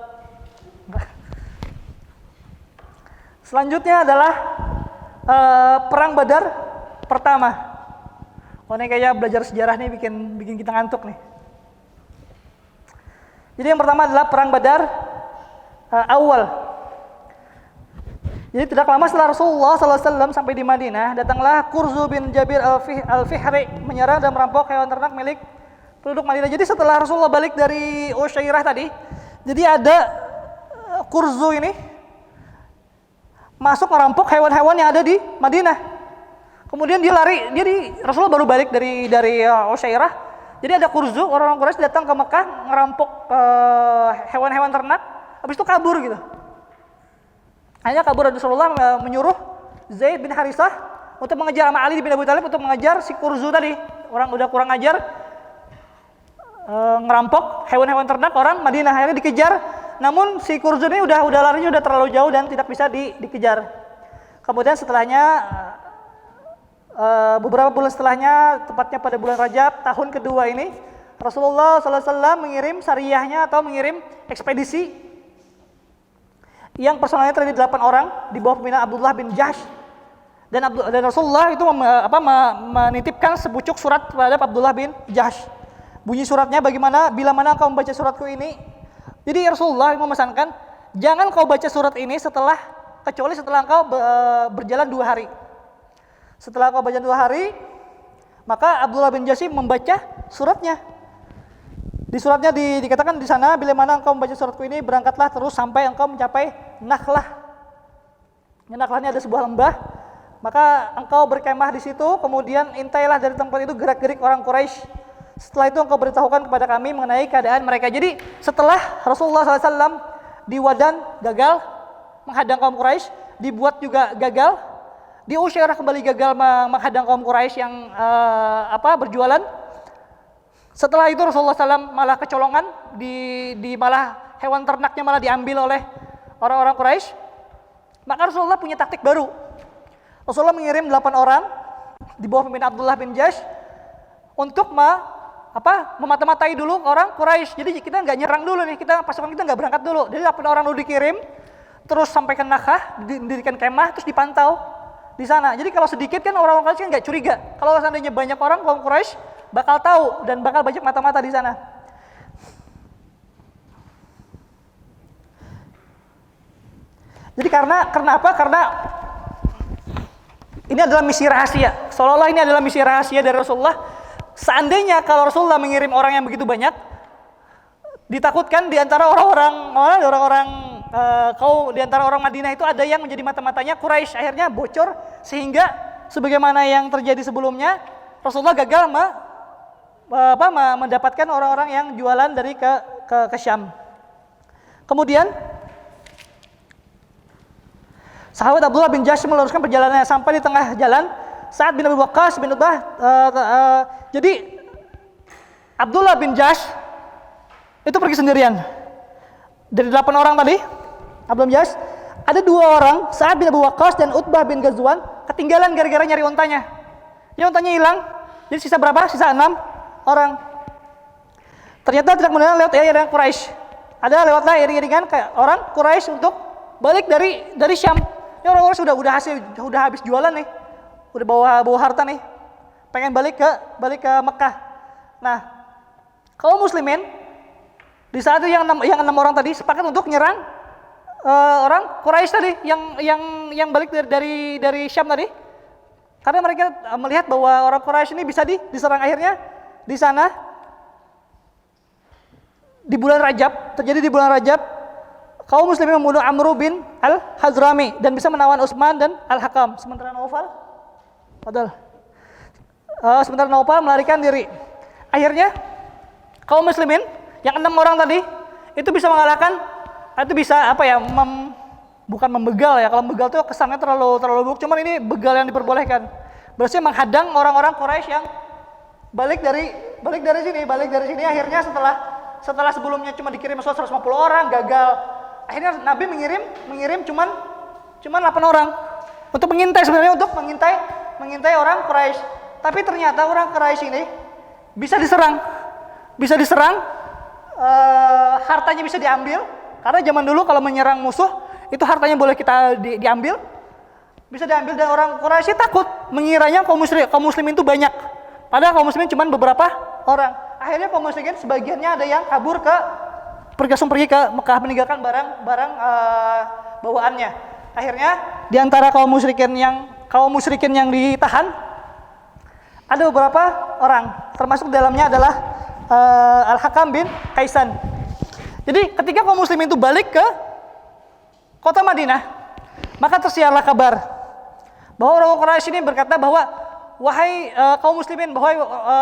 Selanjutnya adalah Perang Badar pertama. Oh ini kayaknya belajar sejarah nih bikin kita ngantuk nih. Jadi yang pertama adalah Perang Badar awal. Jadi tidak lama setelah Rasulullah SAW sampai di Madinah, datanglah Kurzu bin Jabir al-Fihri menyerang dan merampok hewan ternak milik penduduk Madinah. Jadi setelah Rasulullah balik dari Usyairah tadi, jadi ada Kurzu ini masuk merampok hewan-hewan yang ada di Madinah. Kemudian dia lari, Rasulullah baru balik dari Usyairah. Jadi ada Kurzu, orang-orang Quraisy datang ke Mekah ngerampok hewan-hewan ternak, habis itu kabur gitu. Akhirnya kabur, Rasulullah menyuruh Zaid bin Harithah untuk mengejar sama Ali bin Abi Thalib untuk mengejar si Kurzu tadi. Orang udah kurang ajar ngerampok hewan-hewan ternak orang Madinah, akhirnya dikejar. Namun si Kurzu ini udah larinya udah terlalu jauh dan tidak bisa dikejar. Kemudian setelahnya beberapa bulan setelahnya, tepatnya pada bulan Rajab tahun kedua ini, Rasulullah SAW mengirim sariyahnya atau mengirim ekspedisi yang personalnya terdiri 8 orang di bawah pimpinan Abdullah bin Jahsh. Dan Rasulullah itu menitipkan sepucuk surat terhadap Abdullah bin Jahsh. Bunyi suratnya bagaimana? Bila mana kau membaca suratku ini. Jadi Rasulullah memesankan, jangan kau baca surat ini kecuali setelah kau berjalan 2 hari. Setelah kau baca 2 hari, maka Abdullah bin Jahsh membaca suratnya. Di suratnya dikatakan di sana, bila mana engkau membaca suratku ini, berangkatlah terus sampai engkau mencapai Nakhlah. Nakhlah ini ada sebuah lembah, maka engkau berkemah di situ, kemudian intailah dari tempat itu gerak-gerik orang Quraisy. Setelah itu engkau beritahukan kepada kami mengenai keadaan mereka. Jadi setelah Rasulullah SAW di Wadan gagal menghadang kaum Quraisy, dibuat juga gagal, di Usyairah kembali gagal menghadang kaum Quraisy yang berjualan. Setelah itu Rasulullah SAW malah kecolongan, malah hewan ternaknya malah diambil oleh orang-orang Quraisy. Maka Rasulullah punya taktik baru. Rasulullah mengirim 8 orang di bawah pimpinan Abdullah bin Jahsh untuk memata-matai dulu orang Quraisy. Jadi kita nggak nyerang dulu nih, pasukan kita nggak berangkat dulu. Jadi 8 orang dulu dikirim, terus sampai ke Nakhlah, didirikan kemah, terus dipantau di sana. Jadi kalau sedikit kan orang Quraisy kan nggak curiga. Kalau seandainya banyak orang kaum Quraisy bakal tahu dan bakal banyak mata-mata di sana. Jadi karena apa? Karena ini adalah misi rahasia. Seolah-olah ini adalah misi rahasia dari Rasulullah. Seandainya kalau Rasulullah mengirim orang yang begitu banyak, ditakutkan di antara di antara orang Madinah itu ada yang menjadi mata-matanya Quraisy. Akhirnya bocor sehingga sebagaimana yang terjadi sebelumnya, Rasulullah gagal mendapatkan orang-orang yang jualan dari ke Syam. Kemudian sahabat Abdullah bin Jahsh meneruskan perjalanannya sampai di tengah jalan. Sa'ad bin Abi Waqqas bin Utbah. Jadi Abdullah bin Jahsh itu pergi sendirian. Dari 8 orang tadi, Abdullah bin Jahsh, ada 2 orang, Sa'ad bin Abi Waqqas dan Utbah bin Ghazwan, ketinggalan gara-gara nyari ontanya. Jadi ontanya hilang. Jadi sisa berapa? Sisa 6 orang. Ternyata tidak mengenal lewat iring-iringan Quraisy. Ada lewatlah iring-iringan kayak orang Quraisy untuk balik dari Syam. Ini orang-orang sudah habis jualan nih, udah bawa harta nih, pengen balik ke Mekah. Nah, kaum muslimin di saat itu yang 6 orang tadi sepakat untuk nyerang orang Quraisy tadi yang balik dari Syam tadi. Karena mereka melihat bahwa orang Quraisy ini bisa diserang, akhirnya di sana di bulan Rajab, terjadi di bulan Rajab, kaum muslimin membunuh Amr bin Al-Hazrami dan bisa menawan Utsman dan Al-Hakam. Sementara Naufal melarikan diri. Akhirnya kaum muslimin yang 6 orang tadi itu bisa mengalahkan, itu bisa bukan membegal ya. Kalau membegal itu kesannya terlalu buruk, cuman ini begal yang diperbolehkan. Berarti menghadang orang-orang Quraisy yang balik dari sini. Akhirnya setelah sebelumnya cuma dikirim 150 orang, gagal. Akhirnya Nabi mengirim cuman 8 orang untuk mengintai orang Quraisy. Tapi ternyata orang Quraisy ini bisa diserang, hartanya bisa diambil. Karena zaman dulu kalau menyerang musuh itu hartanya boleh kita diambil, bisa diambil, dan orang Quraisy takut, mengiranya kaum muslimin itu banyak. Padahal kaum muslimin cuma beberapa orang. Akhirnya kaum muslimin sebagiannya ada yang kabur pergi ke Mekah meninggalkan barang bawaannya. Akhirnya di antara kaum musyrikin yang ditahan ada beberapa orang, termasuk dalamnya adalah Al-Hakam bin Kaisan. Jadi ketika kaum muslimin itu balik ke kota Madinah, maka tersiarlah kabar bahwa orang Quraisy ini berkata bahwa wahai kaum muslimin, wahai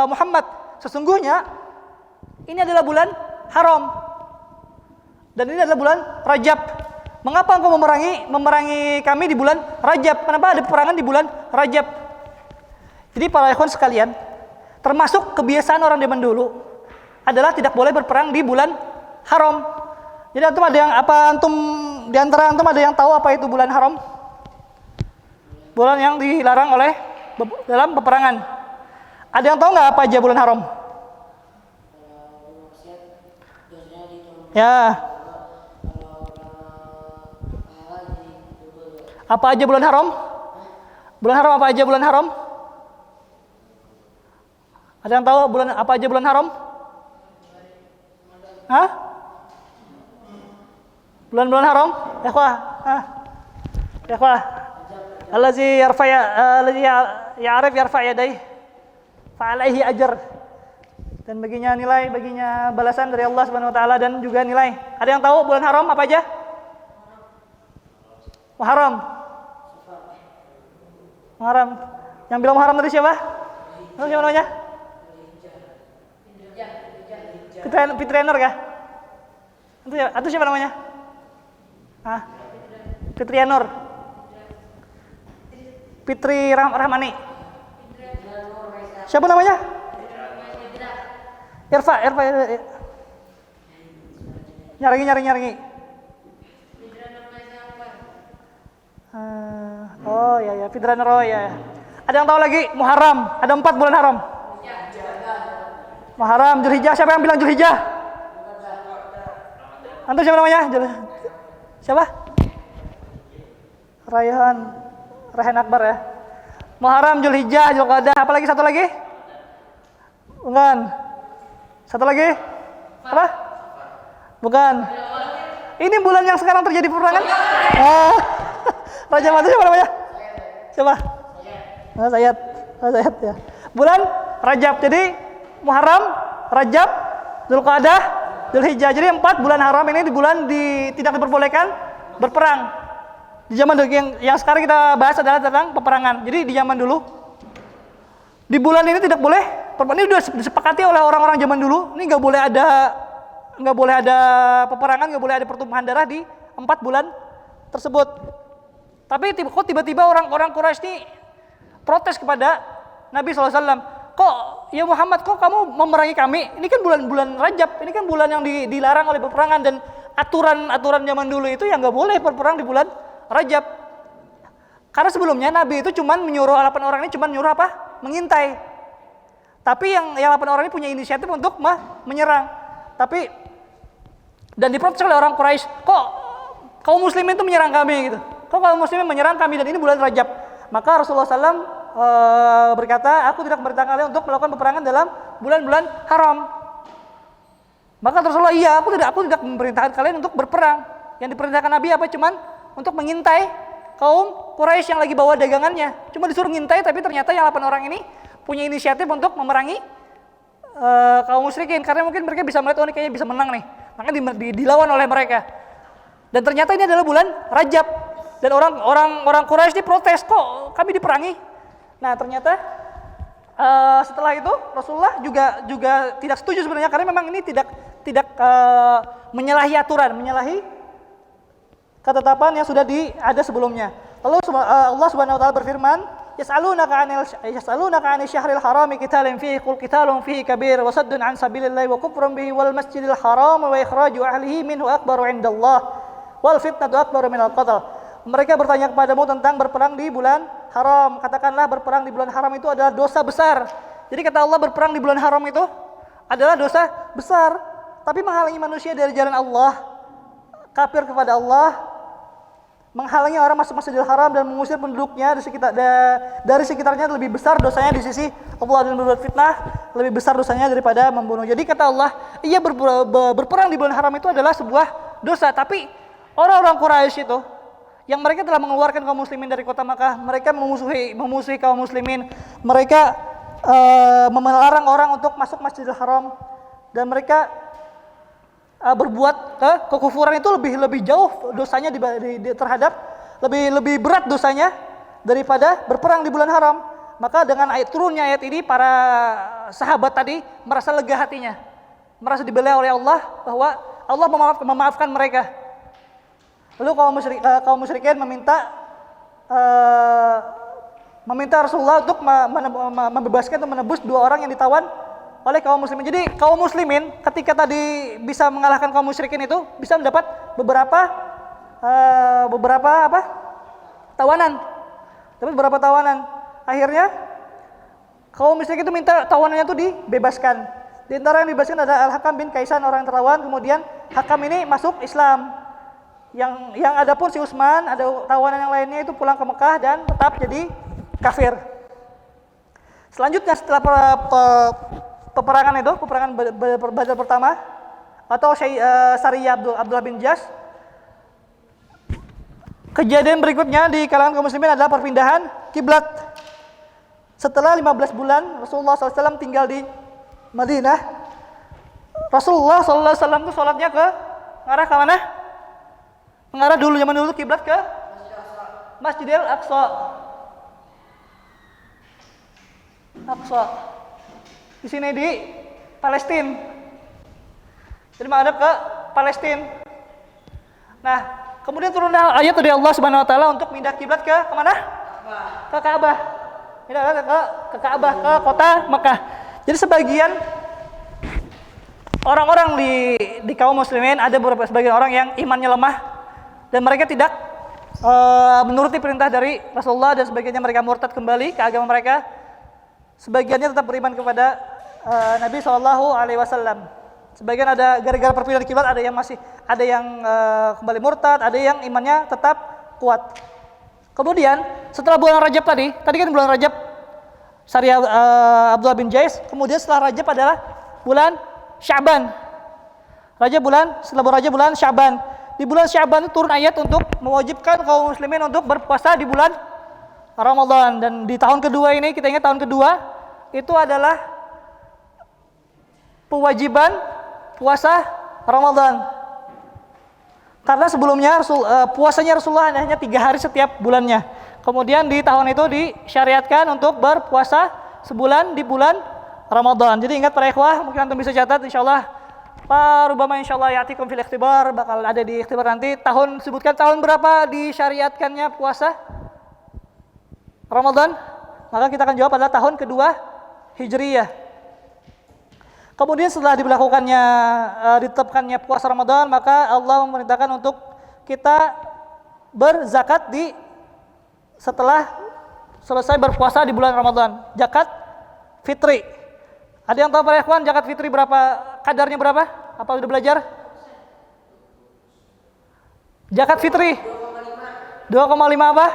Muhammad, sesungguhnya ini adalah bulan haram dan ini adalah bulan Rajab. Mengapa engkau memerangi kami di bulan Rajab? Kenapa ada peperangan di bulan Rajab? Jadi para ikhwan sekalian, termasuk kebiasaan orang zaman dulu adalah tidak boleh berperang di bulan haram. Jadi di antara antum ada yang tahu apa itu bulan haram? Bulan yang dilarang dalam peperangan. Ada yang tahu nggak apa aja bulan haram? Ya. Apa aja bulan haram? Bulan haram apa aja bulan haram? Ada yang tahu apa aja bulan haram? Hah? Bulan-bulan haram? Ikhwah. Allazi ya'rif yarfa' yadayhi fa'alaihi ajr. Dan baginya balasan dari Allah Subhanahu wa taala dan juga nilai. Ada yang tahu bulan haram apa aja? Muharram. Yang bilang Muharram tadi siapa? Siapa namanya? Fitrianer kah? Itu siapa namanya? Fitrianur. Fitri Rahmani. Siapa namanya? Irfa. Nyari. Oh ya, Fitrianur. Oh ya. Ada yang tahu lagi? Muharram. Ada 4 bulan haram. Muharram, Zulhijjah. Siapa yang bilang Zulhijjah? Antum siapa namanya? Siapa? Rayhan Akbar ya. Muharram, Zulhijjah, Zulqa'dah. Apa lagi? Satu lagi? Bukan. Satu lagi? Apa? Bukan. Ini bulan yang sekarang terjadi peperangan? Raja Mata siapa namanya? Siapa? Sayyid ya. Bulan Rajab. Jadi Muharram, Rajab, Zulqa'dah, Zulhijjah. Jadi 4 bulan haram ini tidak diperbolehkan berperang. Di zaman dulu yang sekarang kita bahas adalah tentang peperangan. Jadi di zaman dulu di bulan ini tidak boleh. Ini sudah disepakati oleh orang-orang zaman dulu. Ini nggak boleh ada peperangan, nggak boleh ada pertumpahan darah di 4 bulan tersebut. Tapi kok tiba-tiba orang-orang Quraisy ini protes kepada Nabi SAW. Kok ya Muhammad, kok kamu memerangi kami? Ini kan bulan Rajab, ini kan bulan yang dilarang oleh peperangan, dan aturan zaman dulu itu yang nggak boleh berperang di bulan Rajab. Karena sebelumnya Nabi itu cuma menyuruh 8 orang ini nyuruh apa? Mengintai. Tapi yang 8 orang ini punya inisiatif untuk menyerang. Dan diprotes oleh orang Quraisy, kok kaum muslimin itu menyerang kami gitu. Kok kaum muslimin menyerang kami, dan ini bulan Rajab. Maka Rasulullah SAW berkata, aku tidak memerintahkan kalian untuk melakukan peperangan dalam bulan-bulan haram. Maka Rasulullah, iya, aku tidak memerintahkan kalian untuk berperang. Yang diperintahkan Nabi apa? Cuman untuk mengintai kaum Quraisy yang lagi bawa dagangannya. Cuma disuruh ngintai, tapi ternyata yang 8 orang ini punya inisiatif untuk memerangi kaum musyrikin, karena mungkin mereka bisa melihat, oh ini kayaknya bisa menang nih, maka dilawan oleh mereka. Dan ternyata ini adalah bulan Rajab, dan orang Quraisy diprotes, kok kami diperangi. Nah ternyata setelah itu Rasulullah juga tidak setuju sebenarnya, karena memang ini tidak menyalahi aturan, menyalahi ketetapan yang sudah ada sebelumnya. Lalu Allah Subhanahu wa taala berfirman, yas'alunaka 'anil syahril harami qitalin fihi qul qitalun fihi kabir wa saddun 'an sabilillahi wa kufrun bihi wal masjidil haram wa ikhraju ahlihi minhu akbaru 'indallah wal fitnatu akbaru minal qatl. Mereka bertanya kepadamu tentang berperang di bulan haram. Katakanlah berperang di bulan haram itu adalah dosa besar. Jadi kata Allah, berperang di bulan haram itu adalah dosa besar, tapi menghalangi manusia dari jalan Allah, kafir kepada Allah, menghalangi orang masuk Masjidil Haram dan mengusir penduduknya dari sekitarnya lebih besar dosanya di sisi Allah, dan berbuat fitnah lebih besar dosanya daripada membunuh. Jadi kata Allah, iya berperang di bulan haram itu adalah sebuah dosa, tapi orang-orang Quraisy itu yang mereka telah mengeluarkan kaum muslimin dari kota Makkah, mereka memusuhi kaum muslimin, mereka melarang orang untuk masuk Masjidil Haram, dan mereka berbuat kekufuran itu lebih jauh dosanya terhadap lebih berat dosanya daripada berperang di bulan haram. Maka dengan turunnya ayat ini, para sahabat tadi merasa lega hatinya, merasa dibela oleh Allah bahwa Allah memaafkan mereka. Lalu kaum musyrikin meminta Rasulullah untuk membebaskan atau menebus 2 orang yang ditawan oleh kaum muslimin. Jadi kaum muslimin ketika tadi bisa mengalahkan kaum musyrikin itu bisa mendapat beberapa tawanan. Dapat beberapa tawanan. Akhirnya kaum musyrik itu minta tawanannya itu dibebaskan. Di antara yang dibebaskan ada Al-Hakam bin Kaisan, orang yang tertawan. Kemudian Hakam ini masuk Islam. Yang ada pun si Utsman, ada tawanan yang lainnya itu pulang ke Mekah dan tetap jadi kafir. Selanjutnya setelah peperangan Badar pertama atau Sariyah Abdullah bin Jas, kejadian berikutnya di kalangan kaum muslimin adalah perpindahan kiblat. Setelah 15 bulan Rasulullah SAW tinggal di Madinah, Rasulullah SAW itu sholatnya mengarah ke mana? Mengarah zaman dulu kiblat ke Masjidil Aqsa. Di sini di Palestina. Jadi menghadap ke Palestina. Nah, kemudian turun ayat dari Allah Subhanahu wa taala untuk pindah kiblat ke mana? Ke Ka'bah. Pindah ke Ka'bah, ke kota Mekah. Jadi sebagian orang-orang di kaum muslimin, ada beberapa sebagian orang yang imannya lemah dan mereka tidak menuruti perintah dari Rasulullah, dan sebagiannya mereka murtad kembali ke agama mereka. Sebagiannya tetap beriman kepada Nabi SAW. Sebagian ada gara-gara perpindahan kiblat, ada yang kembali murtad, ada yang imannya tetap kuat. Kemudian setelah bulan Rajab tadi kan bulan Rajab Sariyah Abdullah bin Jais. Kemudian setelah Rajab adalah bulan Sya'ban. Setelah bulan Rajab bulan Sya'ban. Di bulan Sya'ban itu turun ayat untuk mewajibkan kaum muslimin untuk berpuasa di bulan Ramadan. Dan di tahun kedua ini, kita ingat tahun kedua itu adalah kewajiban puasa Ramadan. Karena sebelumnya puasanya Rasulullah hanya 3 hari setiap bulannya. Kemudian di tahun itu disyariatkan untuk berpuasa sebulan di bulan Ramadan. Jadi ingat para ikhwah, mungkin antum bisa catat, insyaallah rubama insyaallah ya'tikum fil ikhtibar, bakal ada di ikhtibar nanti. Sebutkan tahun berapa disyariatkannya puasa Ramadan, maka kita akan jawab pada tahun kedua Hijriyah. Kemudian setelah ditetapkannya puasa Ramadan, maka Allah memerintahkan untuk kita berzakat setelah selesai berpuasa di bulan Ramadan. Zakat fitri. Ada yang tahu para ikhwan zakat fitri berapa, kadarnya berapa? Apa sudah belajar? Zakat fitri 2,5 apa?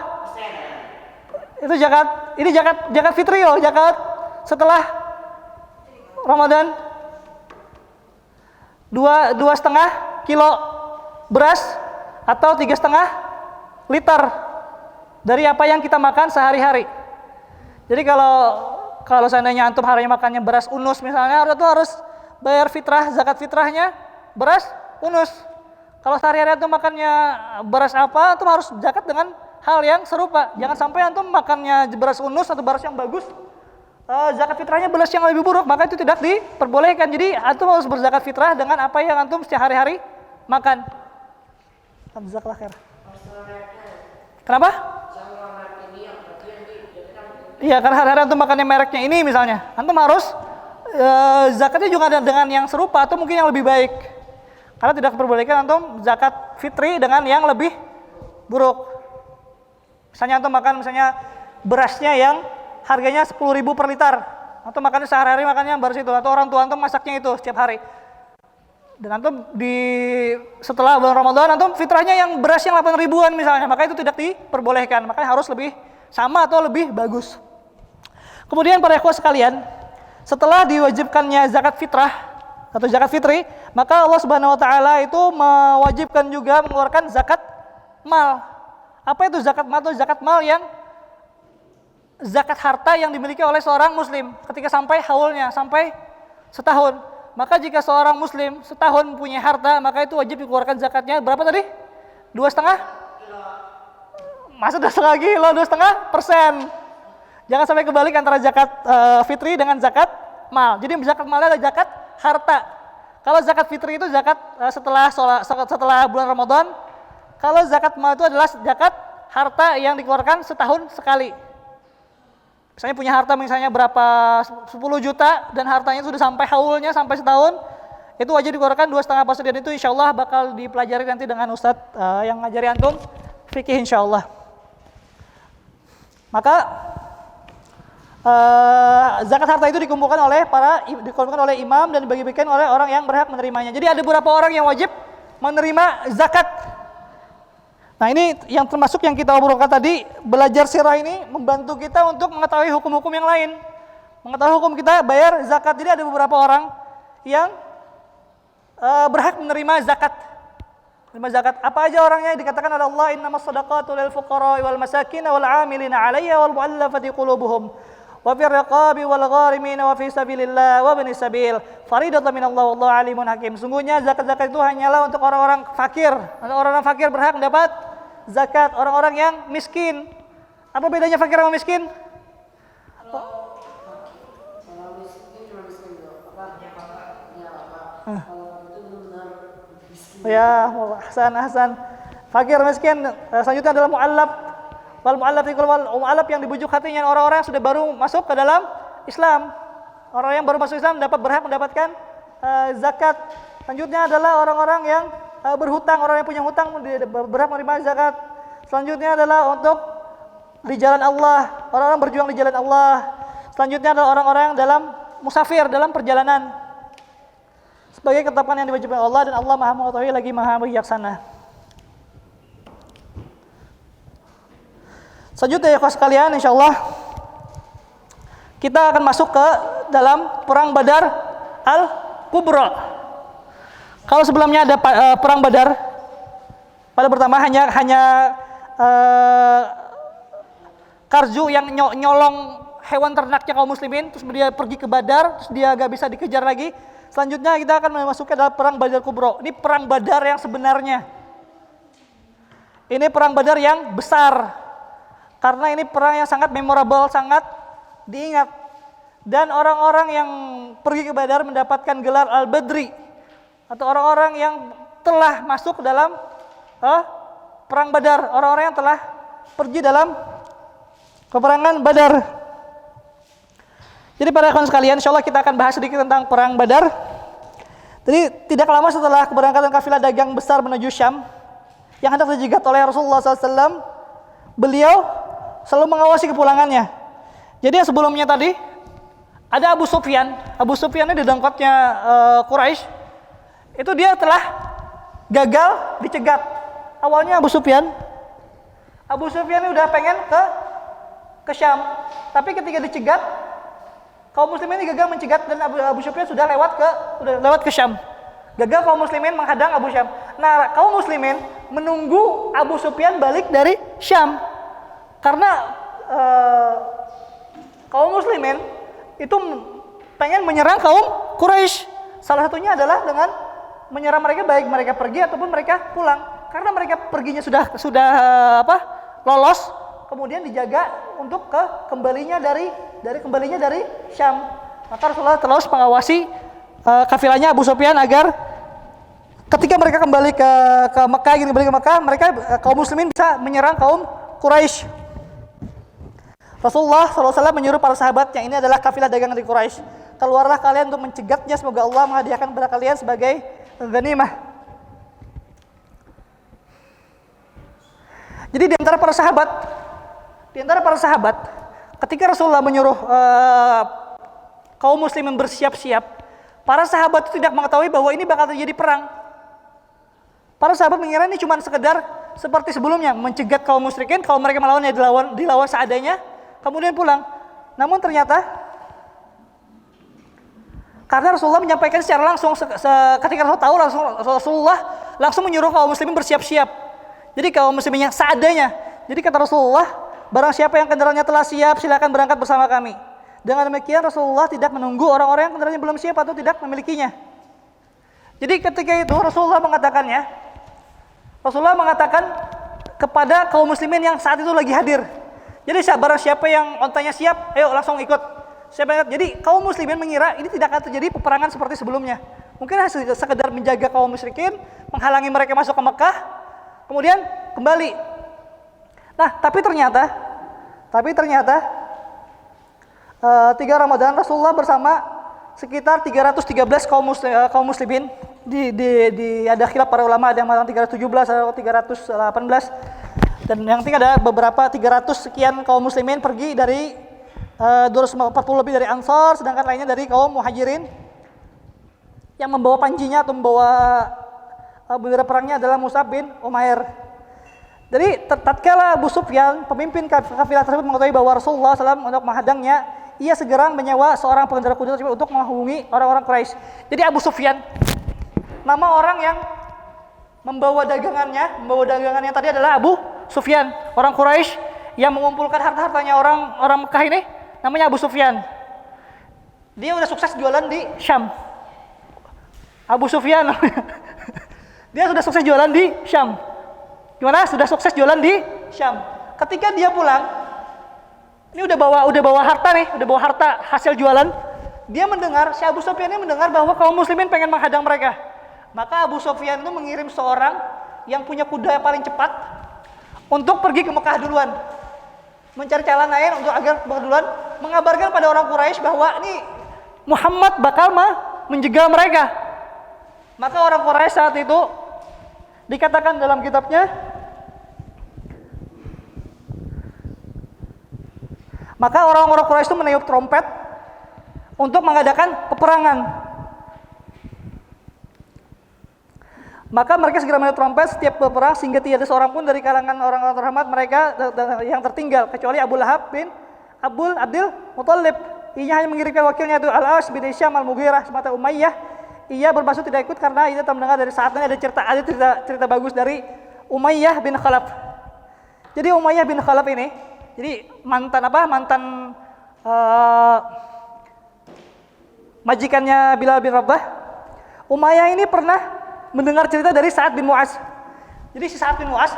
Itu zakat. Ini zakat fitri loh, zakat setelah Ramadan. 2,5 kilo beras atau 3,5 liter dari apa yang kita makan sehari-hari. Jadi kalau seandainya antum harinya makannya beras unus misalnya, itu harus bayar fitrah, zakat fitrahnya beras unus. Kalau sehari-hari antum makannya beras apa, antum harus zakat dengan hal yang serupa. Jangan sampai antum makannya beras unus atau beras yang bagus, zakat fitrahnya beras yang lebih buruk, maka itu tidak diperbolehkan. Jadi antum harus berzakat fitrah dengan apa yang antum setiap hari-hari makan. Jazakallah khair. Kenapa? Iya, karena hari-hari antum makannya mereknya ini misalnya, antum harus zakatnya juga dengan yang serupa atau mungkin yang lebih baik. Karena tidak diperbolehkan antum zakat fitri dengan yang lebih buruk. Misalnya antum makan berasnya yang harganya 10.000 per liter, antum makannya sehari-hari makannya beras itu, atau orang tua antum masaknya itu setiap hari. Dan antum setelah bulan Ramadan antum fitrahnya yang beras yang 8.000-an misalnya, maka itu tidak diperbolehkan, makanya harus lebih sama atau lebih bagus. Kemudian para ikhwah sekalian, setelah diwajibkannya zakat fitrah atau zakat fitri, maka Allah Subhanahu wa taala itu mewajibkan juga mengeluarkan zakat mal. Apa itu zakat mal? Itu zakat mal yang zakat harta yang dimiliki oleh seorang muslim ketika sampai haulnya, sampai setahun. Maka jika seorang muslim setahun punya harta, maka itu wajib dikeluarkan zakatnya berapa tadi? 2,5 kilo. Masa 2,5 kilo, 2,5%. Jangan sampai kebalik antara zakat fitri dengan zakat mal. Jadi zakat malnya adalah zakat harta. Kalau zakat fitri itu zakat setelah bulan Ramadan. Kalau zakat mal itu adalah zakat harta yang dikeluarkan setahun sekali. Misalnya punya harta misalnya berapa 10 juta dan hartanya sudah sampai haulnya sampai setahun, itu wajib dikeluarkan 2,5%. Dan itu insya Allah bakal dipelajari nanti dengan Ustadz yang ngajari antum fikih insya Allah. Maka zakat harta itu dikumpulkan oleh imam dan dibagi-bagikan oleh orang yang berhak menerimanya. Jadi ada beberapa orang yang wajib menerima zakat. Nah, ini yang termasuk yang kita obrolkan tadi, belajar sirah ini membantu kita untuk mengetahui hukum-hukum yang lain. Mengetahui hukum kita bayar zakat. Jadi ada beberapa orang yang berhak menerima zakat. Menerima zakat. Apa aja orangnya? Dikatakan oleh Allah, innamas shadaqatu lil fuqara'i wal masakin wal 'amilina 'alayha wal mu'allafati qulubuhum wa fir riqabi wal gharimin wa fi sabilillah wa ibnis sabil faridatan minallah wallahu alimun hakim. Sungguhnya zakat-zakat itu hanyalah untuk orang-orang fakir. Orang-orang fakir berhak mendapat zakat, orang-orang yang miskin. Apa bedanya fakir sama miskin? Ya, Hasan. Fakir miskin selanjutnya adalah mu'allaf. Wal mu'allaf yang dibujuk hatinya orang-orang yang sudah baru masuk ke dalam Islam. Orang yang baru masuk Islam berhak mendapatkan zakat. Selanjutnya adalah orang-orang yang berhutang, orang yang punya hutang berhak menerima zakat. Selanjutnya adalah untuk di jalan Allah, orang-orang berjuang di jalan Allah. Selanjutnya adalah orang-orang yang dalam musafir, dalam perjalanan. Sebagai ketetapan yang diwajibkan Allah, dan Allah Maha mengetahui lagi Maha bijaksana. Selanjutnya ya sekalian, insyaallah kita akan masuk ke dalam perang Badar Al-Kubra. Kalau sebelumnya ada perang Badar, pada pertama hanya Karzu yang nyolong hewan ternaknya kaum muslimin, terus dia pergi ke Badar, terus dia gak bisa dikejar lagi. Selanjutnya kita akan memasuki dalam perang Badar Kubra. Ini perang Badar yang sebenarnya. Ini perang Badar yang besar. Karena ini perang yang sangat memorable, sangat diingat. Dan orang-orang yang pergi ke Badar mendapatkan gelar Al-Badri, atau orang-orang yang telah masuk dalam perang Badar, orang-orang yang telah pergi dalam peperangan Badar. Jadi para kawan sekalian, insyaallah kita akan bahas sedikit tentang perang Badar. Jadi tidak lama setelah keberangkatan kafilah dagang besar menuju Syam yang hendak dijegat oleh Rasulullah SAW, beliau selalu mengawasi kepulangannya. Jadi yang sebelumnya tadi ada Abu Sufyan. Abu Sufyan ini dedengkotnya Quraisy. Itu dia telah gagal dicegat. Awalnya Abu Sufyan ini udah pengen ke Syam, tapi ketika dicegat, kaum muslimin ini gagal mencegat, dan Abu Sufyan sudah lewat ke Syam. Gagal kaum muslimin menghadang Abu Syam. Nah, kaum muslimin menunggu Abu Sufyan balik dari Syam. Karena kaum muslimin itu pengen menyerang kaum Quraisy. Salah satunya adalah dengan menyerang mereka, baik mereka pergi ataupun mereka pulang. Karena mereka perginya sudah lolos, kemudian dijaga untuk kembalinya dari Syam. Maka Rasulullah terus mengawasi kafilahnya Abu Sufyan agar ketika mereka kembali ke Mekah, mereka kaum muslimin bisa menyerang kaum Quraisy. Rasulullah SAW menyuruh para sahabat yang ini adalah kafilah dagangan di Quraisy, keluarlah kalian untuk mencegatnya, semoga Allah menghadiahkan kepada kalian sebagai ghanimah. Jadi di antara para sahabat, ketika Rasulullah menyuruh kaum muslimin bersiap-siap, para sahabat itu tidak mengetahui bahwa ini bakal terjadi perang. Para sahabat mengira ini cuma sekedar seperti sebelumnya, mencegat kaum musyrikin, kalau mereka melawan ya dilawan seadanya, kemudian pulang. Namun ternyata karena Rasulullah menyampaikan secara langsung, ketika Rasulullah langsung menyuruh kaum muslimin bersiap-siap. Jadi kaum musliminnya seadanya. Jadi kata Rasulullah, barang siapa yang kendaraannya telah siap, silakan berangkat bersama kami. Dengan demikian Rasulullah tidak menunggu orang-orang yang kendaraannya belum siap atau tidak memilikinya. Jadi ketika itu Rasulullah mengatakan kepada kaum muslimin yang saat itu lagi hadir. Jadi barang siapa yang ontanya siap, ayo langsung ikut. Jadi kaum muslimin mengira ini tidak akan terjadi peperangan seperti sebelumnya. Mungkin sekedar menjaga kaum musyrikin, menghalangi mereka masuk ke Mekah, kemudian kembali. Nah, tapi ternyata 3 Ramadan Rasulullah bersama sekitar 313 kaum muslimin ada khilaf para ulama, ada yang mengatakan 317 atau 318, dan yang penting ada beberapa 300 sekian kaum muslimin pergi dari 240 lebih dari Ansar, sedangkan lainnya dari kaum Muhajirin. Yang membawa panjinya atau membawa bendera perangnya adalah Mus'ab bin Umair. Jadi tatkala Abu Sufyan, pemimpin kafilah tersebut, mengetahui bahwa Rasulullah SAW untuk menghadangnya, ia segera menyewa seorang pengendara kuda tersebut untuk menghubungi orang-orang Quraisy. Jadi Abu Sufyan, nama orang yang membawa dagangannya tadi adalah Abu Sufyan, orang Quraisy yang mengumpulkan harta-hartanya orang Mekah ini, namanya Abu Sufyan. Dia udah sukses jualan di Syam. Abu Sufyan, dia sudah sukses jualan di Syam. Gimana? Sudah sukses jualan di Syam. Ketika dia pulang, ini udah bawa harta nih, udah bawa harta hasil jualan. Dia mendengar, si Abu Sufyan ini mendengar bahwa kaum muslimin pengen menghadang mereka. Maka Abu Sufyan itu mengirim seorang yang punya kuda yang paling cepat untuk pergi ke Mekah duluan, mencari jalan lain untuk agar duluan mengabarkan pada orang Quraisy bahwa ini Muhammad bakal menjegal mereka. Maka orang Quraisy saat itu dikatakan dalam kitabnya, maka orang-orang Quraisy itu meniup trompet untuk mengadakan peperangan. Maka mereka segera meniup trompet setiap berperang, sehingga tidak ada seorang pun dari kalangan orang-orang terhormat mereka yang tertinggal, kecuali Abu Lahab bin Abdul Muthalib. Ia hanya mengirimkan wakilnya itu Al-As bin Hisham Al-Mughirah semata Umayyah. Ia bermaksud tidak ikut karena ia telah mendengar dari saat ini ada cerita bagus dari Umayyah bin Khalaf. Jadi Umayyah bin Khalaf ini, jadi mantan majikannya Bilal bin Rabah. Umayyah ini pernah mendengar cerita dari Sa'ad bin Mu'az. Jadi si Sa'ad bin Mu'az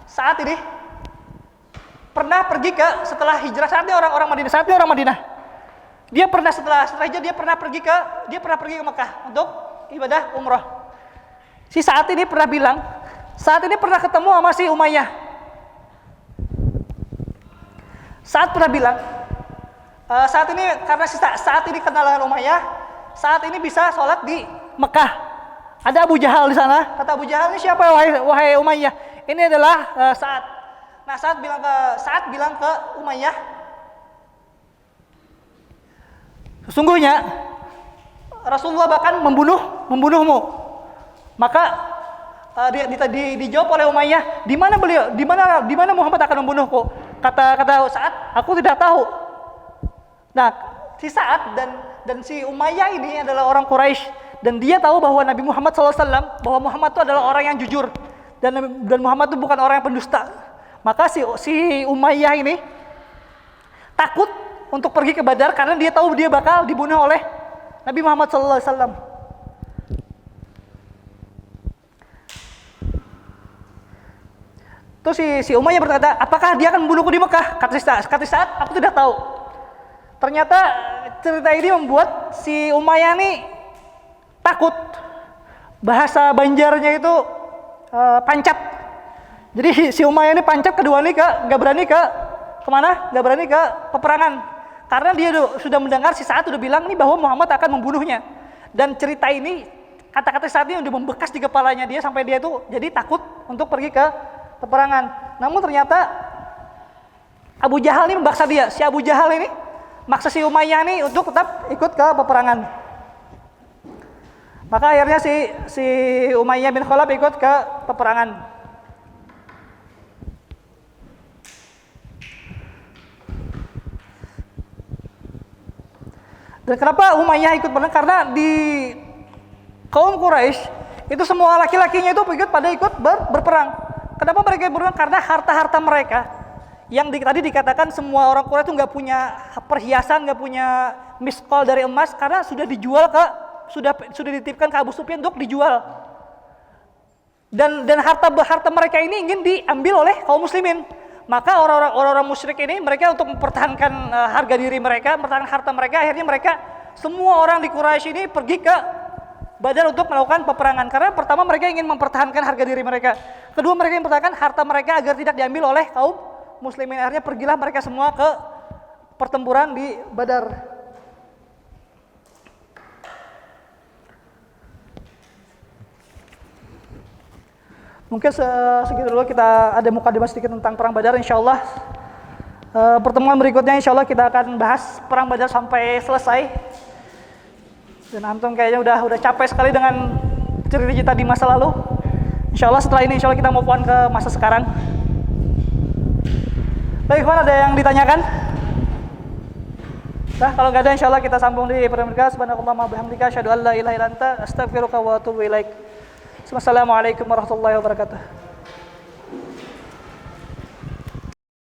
saat ini pernah pergi setelah hijrah, saatnya orang Madinah. Dia pernah setelah hijrah dia pernah pergi ke Mekah untuk ibadah umrah. Si Sa'ad ini pernah bilang, saat ini pernah ketemu sama si Umayyah. Sa'ad pernah bilang, saat ini karena saat ini kenal dengan Umayyah, saat ini bisa sholat di Mekah. Ada Abu Jahal di sana. Kata Abu Jahal, ini siapa wahai Umayyah? Ini adalah Sa'ad. Nah, Sa'ad bilang ke Umayyah, sesungguhnya Rasulullah bahkan membunuhmu. Maka dijawab oleh Umayyah, di mana Muhammad akan membunuhku? Kata Sa'ad, aku tidak tahu. Nah, si Sa'ad dan si Umayyah ini adalah orang Quraisy, dan dia tahu bahwa Nabi Muhammad SAW, bahwa Muhammad itu adalah orang yang jujur. dan Muhammad itu bukan orang yang pendusta. Maka si Umayyah ini takut untuk pergi ke Badar karena dia tahu dia bakal dibunuh oleh Nabi Muhammad SAW. Terus si Umayyah berkata, apakah dia akan membunuhku di Mekah? Kata saat aku tidak tahu. Ternyata cerita ini membuat si Umayyah ini takut. Bahasa Banjarnya itu pancap. Jadi si Umayyah ini pancap, kedua ini nggak berani ke kemana? Nggak berani ke peperangan. Karena dia sudah mendengar si Sa'ad sudah bilang nih bahwa Muhammad akan membunuhnya. Dan cerita ini, kata-kata saat ini udah membekas di kepalanya dia sampai dia tuh jadi takut untuk pergi ke peperangan. Namun ternyata Abu Jahal ini memaksa dia. Si Abu Jahal ini maksa si Umayyah ini untuk tetap ikut ke peperangan. Maka akhirnya si Umayyah bin Khalaf ikut ke peperangan. Dan kenapa Umayyah ikut perang? Karena di kaum Quraisy itu semua laki-lakinya itu ikut berperang. Kenapa mereka berperang? Karena harta-harta mereka yang tadi dikatakan semua orang Quraisy itu nggak punya perhiasan, nggak punya miskol dari emas karena sudah dijual sudah dititipkan ke Abu Sufyan untuk dijual. Dan harta mereka ini ingin diambil oleh kaum muslimin. Maka orang-orang musyrik ini mereka untuk mempertahankan harga diri mereka, mempertahankan harta mereka, akhirnya mereka semua orang di Quraisy ini pergi ke Badar untuk melakukan peperangan. Karena pertama mereka ingin mempertahankan harga diri mereka. Kedua mereka ingin mempertahankan harta mereka agar tidak diambil oleh kaum muslimin. Akhirnya pergilah mereka semua ke pertempuran di Badar. Mungkin segitu dulu, kita ada mukadimah sedikit tentang perang Badar. Insyaallah pertemuan berikutnya insyaallah kita akan bahas perang Badar sampai selesai. Dan antum kayaknya udah capek sekali dengan cerita di masa lalu. Insyaallah setelah ini insyaallah kita move on ke masa sekarang. Baik, ada yang ditanyakan? Nah, kalau nggak ada insyaallah kita sambung di pertemuan berikutnya. Subhanakallahumma wa bihamdika asyhadu an la ilaha illa anta astaghfiruka wa atubu ilaik. Wassalamualaikum warahmatullahi wabarakatuh.